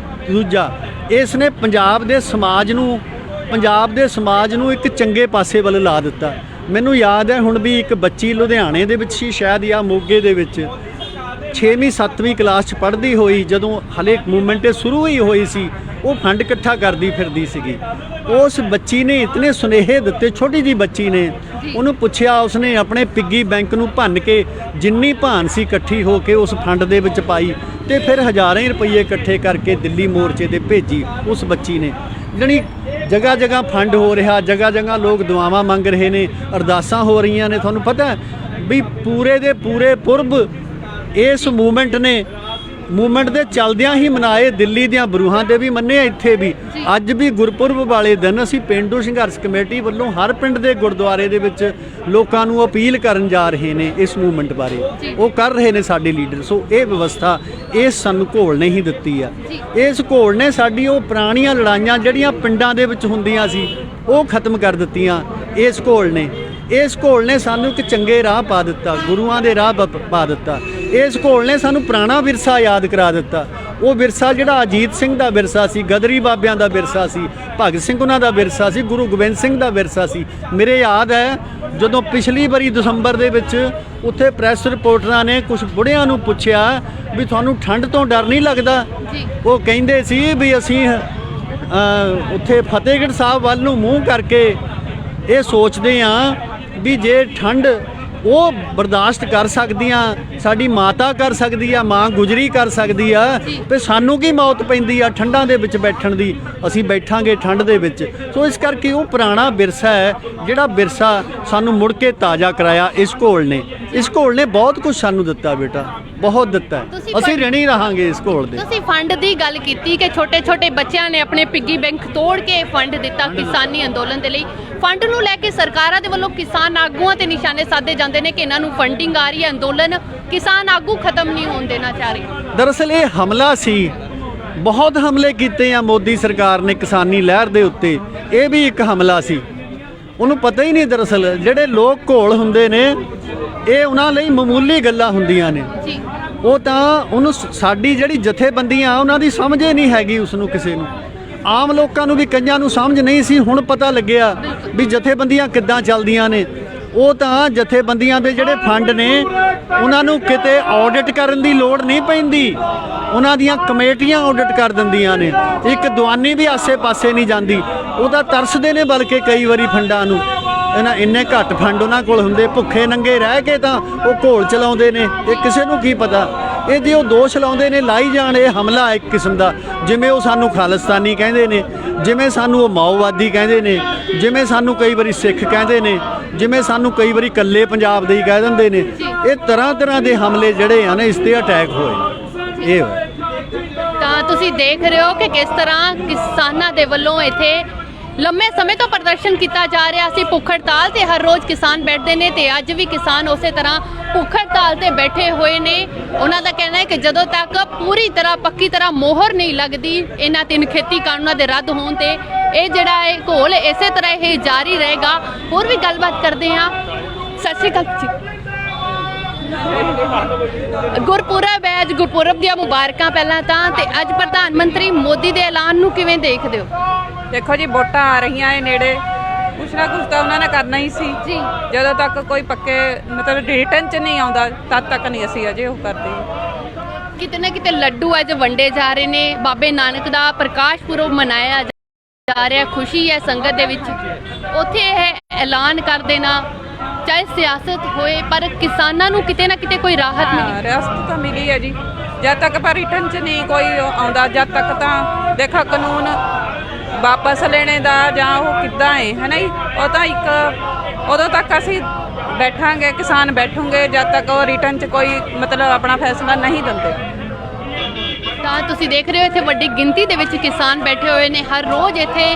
ਦੂਜਾ, ਇਸ ਨੇ ਪੰਜਾਬ ਦੇ ਸਮਾਜ ਨੂੰ ਇੱਕ ਚੰਗੇ ਪਾਸੇ ਵੱਲ ਲਾ ਦਿੱਤਾ। ਮੈਨੂੰ ਯਾਦ ਹੈ ਹੁਣ ਵੀ ਇੱਕ ਬੱਚੀ ਲੁਧਿਆਣੇ ਦੇ ਵਿੱਚ ਸੀ ਸ਼ਾਇਦ, ਜਾਂ ਮੋਗੇ ਦੇ ਵਿੱਚ, 6ਵੀਂ 7ਵੀਂ ਕਲਾਸ 'ਚ ਪੜ੍ਹਦੀ ਹੋਈ, ਜਦੋਂ ਹਲੇ ਮੂਵਮੈਂਟ ਸ਼ੁਰੂ ਹੀ ਹੋਈ ਸੀ, ਉਹ ਫੰਡ ਇਕੱਠਾ ਕਰਦੀ ਫਿਰਦੀ ਸੀਗੀ। ਉਸ ਬੱਚੀ ਨੇ ਇਤਨੇ ਸੁਨੇਹੇ ਦਿੱਤੇ, ਛੋਟੀ ਜਿਹੀ ਬੱਚੀ ਨੇ। ਉਹਨੂੰ ਪੁੱਛਿਆ, ਉਸਨੇ ਆਪਣੇ ਪਿੱਗੀ ਬੈਂਕ ਨੂੰ ਭੰਨ ਕੇ ਜਿੰਨੀ ਭਾਨ ਸੀ ਇਕੱਠੀ ਹੋ ਕੇ ਉਸ ਫੰਡ ਦੇ ਵਿੱਚ ਪਾਈ ਤੇ ਫਿਰ ਹਜ਼ਾਰਾਂ ਹੀ ਰੁਪਏ ਇਕੱਠੇ ਕਰਕੇ ਦਿੱਲੀ ਮੋਰਚੇ ਤੇ ਭੇਜੀ ਉਸ ਬੱਚੀ ਨੇ। ਜਾਣੀ ਜਗ੍ਹਾ ਜਗ੍ਹਾ ਫੰਡ ਹੋ ਰਿਹਾ, ਜਗ੍ਹਾ ਜਗ੍ਹਾ ਲੋਕ ਦੁਆਵਾਂ ਮੰਗ ਰਹੇ ਨੇ, ਅਰਦਾਸਾਂ ਹੋ ਰਹੀਆਂ ਨੇ। ਤੁਹਾਨੂੰ ਪਤਾ ਵੀ ਪੂਰੇ ਦੇ ਪੂਰੇ ਪੁਰਬ ਇਸ ਮੂਵਮੈਂਟ ਦੇ ਚੱਲਦਿਆਂ ਹੀ ਮਨਾਏ। ਦਿੱਲੀ ਦੀਆਂ ਬਰੂਹਾਂ ਤੇ ਵੀ ਮੰਨੇ, ਇੱਥੇ ਵੀ। ਅੱਜ ਵੀ ਗੁਰਪੁਰਬ ਵਾਲੇ ਦਿਨ ਅਸੀਂ ਪੇਂਡੂ ਸੰਘਰਸ਼ ਕਮੇਟੀ ਵੱਲੋਂ ਹਰ ਪਿੰਡ ਦੇ ਗੁਰਦੁਆਰੇ ਦੇ ਵਿੱਚ ਲੋਕਾਂ ਨੂੰ ਅਪੀਲ ਕਰਨ ਜਾ ਰਹੇ ਨੇ ਇਸ ਮੂਵਮੈਂਟ ਬਾਰੇ। ਉਹ ਕਰ ਰਹੇ ਨੇ ਸਾਡੇ ਲੀਡਰ। ਸੋ ਇਹ ਵਿਵਸਥਾ ਇਸ ਸਾਨੂੰ ਘੋਲ ਨੇ ਹੀ ਦਿੱਤੀ ਆ। ਇਸ ਘੋਲ ਨੇ ਸਾਡੀ ਉਹ ਪੁਰਾਣੀਆਂ ਲੜਾਈਆਂ ਜਿਹੜੀਆਂ ਪਿੰਡਾਂ ਦੇ ਵਿੱਚ ਹੁੰਦੀਆਂ ਸੀ, ਉਹ ਖਤਮ ਕਰ ਦਿੱਤੀਆਂ ਇਸ ਘੋਲ ਨੇ। ਇਸ ਘੋਲ ਨੇ ਸਾਨੂੰ ਇੱਕ ਚੰਗੇ ਰਾਹ ਪਾ ਦਿੱਤਾ, ਗੁਰੂਆਂ ਦੇ ਰਾਹ ਪਾ ਦਿੱਤਾ। ਇਸ ਘੋਲ ਨੇ ਸਾਨੂੰ ਪੁਰਾਣਾ ਵਿਰਸਾ ਯਾਦ ਕਰਾ ਦਿੱਤਾ। ਉਹ ਵਿਰਸਾ ਜਿਹੜਾ ਅਜੀਤ ਸਿੰਘ ਦਾ ਵਿਰਸਾ ਸੀ, ਗਦਰੀ ਬਾਬਿਆਂ ਦਾ ਵਿਰਸਾ ਸੀ, ਭਗਤ ਸਿੰਘ ਉਹਨਾਂ ਦਾ ਵਿਰਸਾ ਸੀ, ਗੁਰੂ ਗੋਬਿੰਦ ਸਿੰਘ ਦਾ ਵਿਰਸਾ ਸੀ। ਮੇਰੇ ਯਾਦ ਹੈ ਜਦੋਂ ਪਿਛਲੀ ਵਾਰੀ ਦਸੰਬਰ ਦੇ ਵਿੱਚ ਉੱਥੇ ਪ੍ਰੈਸ ਰਿਪੋਰਟਰਾਂ ਨੇ ਕੁਝ ਬੁੜਿਆਂ ਨੂੰ ਪੁੱਛਿਆ ਵੀ ਤੁਹਾਨੂੰ ਠੰਡ ਤੋਂ ਡਰ ਨਹੀਂ ਲੱਗਦਾ। ਜੀ ਉਹ ਕਹਿੰਦੇ ਸੀ ਵੀ ਅਸੀਂ ਉੱਥੇ ਫਤਿਹਗੜ੍ਹ ਸਾਹਿਬ ਵੱਲ ਨੂੰ ਮੂੰਹ ਕਰਕੇ ਇਹ ਸੋਚਦੇ ਹਾਂ ਵੀ ਜੇ ਠੰਡ ਉਹ ਬਰਦਾਸ਼ਤ ਕਰ ਸਕਦੀਆਂ, ਸਾਡੀ ਮਾਤਾ ਕਰ ਸਕਦੀ ਆ, ਮਾਂ ਗੁਜਰੀ ਕਰ ਸਕਦੀ ਆ, ਤੇ ਸਾਨੂੰ ਕੀ ਮੌਤ ਪੈਂਦੀ ਆ ਠੰਡਾਂ ਦੇ ਵਿੱਚ ਬੈਠਣ ਦੀ, ਅਸੀਂ ਬੈਠਾਂਗੇ ਠੰਡ ਦੇ ਵਿੱਚ। ਸੋ ਇਸ ਕਰਕੇ ਉਹ ਪੁਰਾਣਾ ਵਿਰਸਾ ਹੈ, ਜਿਹੜਾ ਵਿਰਸਾ ਸਾਨੂੰ ਮੁੜ ਕੇ ਤਾਜ਼ਾ ਕਰਾਇਆ ਇਸ ਘੋਲ ਨੇ। ਇਸ ਘੋਲ ਨੇ ਬਹੁਤ ਕੁਝ ਸਾਨੂੰ ਦਿੱਤਾ ਬੇਟਾ, ਬਹੁਤ ਦਿੱਤਾ ਹੈ। ਅਸੀਂ ਰਣੀ ਰਹਾਂਗੇ ਇਸ ਘੋਲ ਦੇ। ਤੁਸੀਂ ਫੰਡ ਦੀ ਗੱਲ ਕੀਤੀ ਕਿ ਛੋਟੇ ਛੋਟੇ ਬੱਚਿਆਂ ਨੇ ਆਪਣੇ ਪਿੱਗੀ ਬੈਂਕ ਤੋੜ ਕੇ ਫੰਡ ਦਿੱਤਾ ਕਿਸਾਨੀ ਅੰਦੋਲਨ ਦੇ ਲਈ। ਫੰਡ ਨੂੰ ਲੈ ਕੇ ਸਰਕਾਰਾਂ ਦੇ ਵੱਲੋਂ ਕਿਸਾਨ ਆਗੂਆਂ ਤੇ ਨਿਸ਼ਾਨੇ ਸਾਧੇ ਜਾਂਦੇ ਨੇ ਕਿ ਇਹਨਾਂ ਨੂੰ ਫੰਡਿੰਗ ਆ ਰਹੀ ਹੈ, ਅੰਦੋਲਨ ਕਿਸਾਨ ਆਗੂ ਖਤਮ ਨਹੀਂ ਹੋਣ ਦੇਣਾ ਚਾਹ ਰਹੀ। ਦਰਅਸਲ ਇਹ ਹਮਲਾ ਸੀ, ਬਹੁਤ ਹਮਲੇ ਕੀਤੇ ਆ ਮੋਦੀ ਸਰਕਾਰ ਨੇ ਕਿਸਾਨੀ ਲਹਿਰ ਦੇ ਉੱਤੇ, ਇਹ ਵੀ ਇੱਕ ਹਮਲਾ ਸੀ। ਉਹਨੂੰ ਪਤਾ ਹੀ ਨਹੀਂ ਦਰਅਸਲ ਜਿਹੜੇ ਲੋਕ ਘੋਲ ਹੁੰਦੇ ਨੇ ਇਹ ਉਹਨਾਂ ਲਈ ਮਾਮੂਲੀ ਗੱਲਾਂ ਹੁੰਦੀਆਂ ਨੇ। ਜੀ ਉਹ ਤਾਂ ਉਹਨੂੰ ਸਾਡੀ ਜਿਹੜੀ ਜਥੇਬੰਦੀਆਂ ਉਹਨਾਂ ਦੀ ਸਮਝ ਹੀ ਨਹੀਂ ਹੈਗੀ ਉਸ ਨੂੰ, ਕਿਸੇ ਨੂੰ ਆਮ ਲੋਕਾਂ ਨੂੰ ਵੀ ਕਈਆਂ ਨੂੰ ਸਮਝ ਨਹੀਂ ਸੀ। ਹੁਣ ਪਤਾ ਲੱਗਿਆ ਵੀ ਜਥੇਬੰਦੀਆਂ ਕਿੱਦਾਂ ਚੱਲਦੀਆਂ ਨੇ। ਉਹ ਤਾਂ ਜਥੇਬੰਦੀਆਂ ਦੇ ਜਿਹੜੇ ਫੰਡ ਨੇ ਉਹਨਾਂ ਨੂੰ ਕਿਤੇ ਆਡਿਟ ਕਰਨ ਦੀ ਲੋੜ ਨਹੀਂ ਪੈਂਦੀ, ਉਹਨਾਂ ਦੀਆਂ ਕਮੇਟੀਆਂ ਆਡਿਟ ਕਰ ਦਿੰਦੀਆਂ ਨੇ। ਇੱਕ ਦੀਵਾਨੀ ਵੀ ਆਸੇ-ਪਾਸੇ ਨਹੀਂ ਜਾਂਦੀ, ਉਹਦਾ ਤਰਸਦੇ ਨੇ ਬਲਕਿ ਕਈ ਵਾਰੀ ਫੰਡਾਂ ਨੂੰ। ਇੰਨੇ ਘੱਟ ਫੰਡ ਉਹਨਾਂ ਕੋਲ ਹੁੰਦੇ, ਭੁੱਖੇ ਨੰਗੇ ਰਹਿ ਕੇ ਤਾਂ ਉਹ ਘੋਲ ਚਲਾਉਂਦੇ ਨੇ। ਇਹ ਕਿਸੇ ਨੂੰ ਕੀ ਪਤਾ, ਇਹ ਜੇ ਉਹ ਦੋਸ਼ ਲਾਉਂਦੇ ਨੇ ਲਾਈ ਜਾਣ। ਇਹ ਹਮਲਾ ਇੱਕ ਕਿਸਮ ਦਾ, ਜਿਵੇਂ ਉਹ ਸਾਨੂੰ ਖਾਲਿਸਤਾਨੀ ਕਹਿੰਦੇ ਨੇ, ਜਿਵੇਂ ਸਾਨੂੰ ਉਹ ਮਾਓਵਾਦੀ ਕਹਿੰਦੇ ਨੇ, ਜਿਵੇਂ ਸਾਨੂੰ ਕਈ ਵਾਰੀ ਸਿੱਖ ਕਹਿੰਦੇ ਨੇ, ਜਿਵੇਂ ਸਾਨੂੰ ਕਈ ਵਾਰੀ ਇਕੱਲੇ ਪੰਜਾਬ ਦੇ ਹੀ ਕਹਿ ਦਿੰਦੇ ਨੇ। ਇਹ ਤਰ੍ਹਾਂ ਤਰ੍ਹਾਂ ਦੇ ਹਮਲੇ ਜਿਹੜੇ ਆ ਨਾ ਇਸ ਤੇ ਅਟੈਕ ਹੋਏ, ਇਹ ਹੋਏ। ਤਾਂ ਤੁਸੀਂ ਦੇਖ ਰਹੇ ਹੋ ਕਿ ਕਿਸ ਤਰ੍ਹਾਂ ਕਿਸਾਨਾਂ ਦੇ ਵੱਲੋਂ ਇੱਥੇ ਲੰਮੇ ਸਮੇਂ ਤੋਂ ਪ੍ਰਦਰਸ਼ਨ ਕੀਤਾ ਜਾ ਰਿਹਾ ਸੀ। ਭੁੱਖ ਹੜਤਾਲ ਤੇ ਹਰ ਰੋਜ਼ ਕਿਸਾਨ ਬੈਠਦੇ ਨੇ ਤੇ ਅੱਜ ਵੀ ਕਿਸਾਨ ਉਸੇ ਤਰ੍ਹਾਂ ਭੁੱਖ ਹੜਤਾਲ ਤੇ ਬੈਠੇ ਹੋਏ ਨੇ। ਉਹਨਾਂ ਦਾ ਕਹਿਣਾ ਹੈ ਕਿ ਜਦੋਂ ਤੱਕ ਪੂਰੀ ਤਰ੍ਹਾਂ ਪੱਕੀ ਤਰ੍ਹਾਂ ਮੋਹਰ ਨਹੀਂ ਲੱਗਦੀ ਇਹਨਾਂ 3 ਖੇਤੀ ਕਾਨੂੰਨਾਂ ਦੇ ਰੱਦ ਹੋਣ ਤੇ ਇਹ ਜਿਹੜਾ ਹੈ ਘੋਲ ਇਸੇ ਤਰ੍ਹਾਂ ਇਹ ਜਾਰੀ ਰਹੇਗਾ। ਹੋਰ ਵੀ ਗੱਲਬਾਤ ਕਰਦੇ ਹਾਂ। ਸਤਿ ਸ਼੍ਰੀ ਅਕਾਲ ਜੀ। ਗੁਰਪੁਰਬ ਹੈ, ਅੱਜ ਗੁਰਪੁਰਬ ਦੀਆਂ ਮੁਬਾਰਕਾਂ ਪਹਿਲਾਂ ਤਾਂ। ਤੇ ਅੱਜ ਪ੍ਰਧਾਨ ਮੰਤਰੀ ਮੋਦੀ ਦੇ ਐਲਾਨ ਨੂੰ ਕਿਵੇਂ ਦੇਖਦੇ ਹੋ? ਦੇਖੋ ਜੀ, ਵੋਟਾਂ ਆ ਰਹੀਆਂ ਏ ਨੇੜੇ, ਕੁਛ ਨਾ ਕੁਛ ਤਾਂ ਉਹਨਾਂ ਨੇ ਕਰਨਾ ਹੀ ਸੀ ਜੀ। ਜਦੋਂ ਤੱਕ ਕੋਈ ਪੱਕੇ ਮਤਲਬ ਰਿਟਰਨ 'ਚ ਨਹੀਂ ਆਉਂਦਾ ਤਦ ਤੱਕ ਨਹੀਂ ਅਸੀਂ ਅਜੇ ਉਹ ਕਰਦੇ। ਕਿਤੇ ਨਾ ਕਿਤੇ ਲੱਡੂ ਅੱਜ ਵੰਡੇ ਜਾ ਰਹੇ ਨੇ। ਬਾਬੇ ਨਾਨਕ ਦਾ ਪ੍ਰਕਾਸ਼ ਪੁਰਬ ਮਨਾਇਆ ਜਾ ਰਿਹਾ, ਖੁਸ਼ੀ ਹੈ ਸੰਗਤ ਦੇ ਵਿੱਚ। ਉੱਥੇ ਇਹ ਐਲਾਨ ਕਰ ਦੇਣਾ, ਚਾਹੇ ਸਿਆਸਤ ਹੋਏ, ਪਰ ਕਿਸਾਨਾਂ ਨੂੰ ਕਿਤੇ ਨਾ ਕਿਤੇ ਕੋਈ ਰਾਹਤ ਮਿਲੀ। ਰਿਆਸਤ ਤਾਂ ਮਿਲੀ ਹੈ ਜੀ, ਜਦ ਤੱਕ ਪਰ ਰਿਟਰਨ 'ਚ ਨਹੀਂ ਕੋਈ ਆਉਂਦਾ ਜਦ ਤੱਕ ਤਾਂ ਦੇਖੋ ਕਾਨੂੰਨ ਵਾਪਸ ਲੈਣੇ ਦਾ ਜਾਂ ਉਹ ਕਿੱਦਾਂ ਹੈ ਨਾ ਜੀ, ਉਹ ਤਾਂ ਇੱਕ ਉਦੋਂ ਤੱਕ ਅਸੀਂ ਬੈਠਾਂਗੇ, ਕਿਸਾਨ ਬੈਠੂਗੇ ਜਦ ਤੱਕ ਉਹ ਰਿਟਰਨ 'ਚ ਕੋਈ ਮਤਲਬ ਆਪਣਾ ਫੈਸਲਾ ਨਹੀਂ ਦਿੰਦੇ। ਤਾਂ ਤੁਸੀਂ ਦੇਖ ਰਹੇ ਹੋ ਇੱਥੇ ਵੱਡੀ ਗਿਣਤੀ ਦੇ ਵਿੱਚ ਕਿਸਾਨ ਬੈਠੇ ਹੋਏ ਨੇ। ਹਰ ਰੋਜ਼ ਇੱਥੇ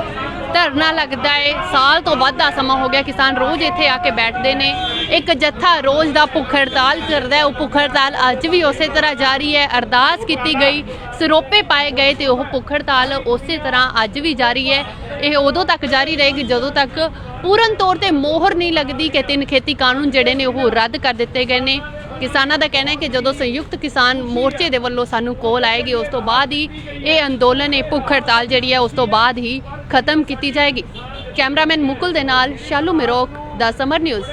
ਧਰਨਾ ਲੱਗਦਾ ਹੈ, ਸਾਲ ਤੋਂ ਵੱਧ ਦਾ ਸਮਾਂ ਹੋ ਗਿਆ ਕਿਸਾਨ ਰੋਜ਼ ਇੱਥੇ ਆ ਕੇ ਬੈਠਦੇ ਨੇ। ਇੱਕ ਜੱਥਾ ਰੋਜ਼ ਦਾ ਭੁੱਖ ਹੜਤਾਲ ਕਰਦਾ ਹੈ। ਉਹ ਭੁੱਖ ਹੜਤਾਲ ਅੱਜ ਵੀ ਉਸੇ ਤਰ੍ਹਾਂ ਜਾਰੀ ਹੈ। ਅਰਦਾਸ ਕੀਤੀ ਗਈ, ਸਿਰੋਪੇ ਪਾਏ ਗਏ ਤੇ ਉਹ ਭੁੱਖ ਹੜਤਾਲ ਉਸੇ ਤਰ੍ਹਾਂ ਅੱਜ ਵੀ ਜਾਰੀ ਹੈ। ਇਹ ਉਦੋਂ ਤੱਕ ਜਾਰੀ ਰਹੇਗੀ ਜਦੋਂ ਤੱਕ ਪੂਰਨ ਤੌਰ ਤੇ ਮੋਹਰ ਨਹੀਂ ਲੱਗਦੀ ਕਿ 3 ਖੇਤੀ ਕਾਨੂੰਨ ਜਿਹੜੇ ਨੇ ਉਹ ਰੱਦ ਕਰ ਦਿੱਤੇ ਗਏ ਨੇ। ਕਿਸਾਨਾਂ ਦਾ ਕਹਿਣਾ ਹੈ ਕਿ ਜਦੋਂ ਸੰਯੁਕਤ ਕਿਸਾਨ ਮੋਰਚੇ ਦੇ ਵੱਲੋਂ ਸਾਨੂੰ ਕਾਲ ਆਏਗੀ ਉਸ ਤੋਂ ਬਾਅਦ ਹੀ ਇਹ ਅੰਦੋਲਨ, ਇਹ ਭੁੱਖ ਹੜਤਾਲ ਜਿਹੜੀ ਹੈ ਉਸ ਤੋਂ ਬਾਅਦ ਹੀ ਖਤਮ ਕੀਤੀ ਜਾਏਗੀ। ਕੈਮਰਾਮੈਨ ਮੁਕੁਲ ਦੇ ਨਾਲ ਸ਼ਾਲੂ ਮਿਰੋਕ, ਦਾ ਸਮਰ ਨਿਊਜ਼।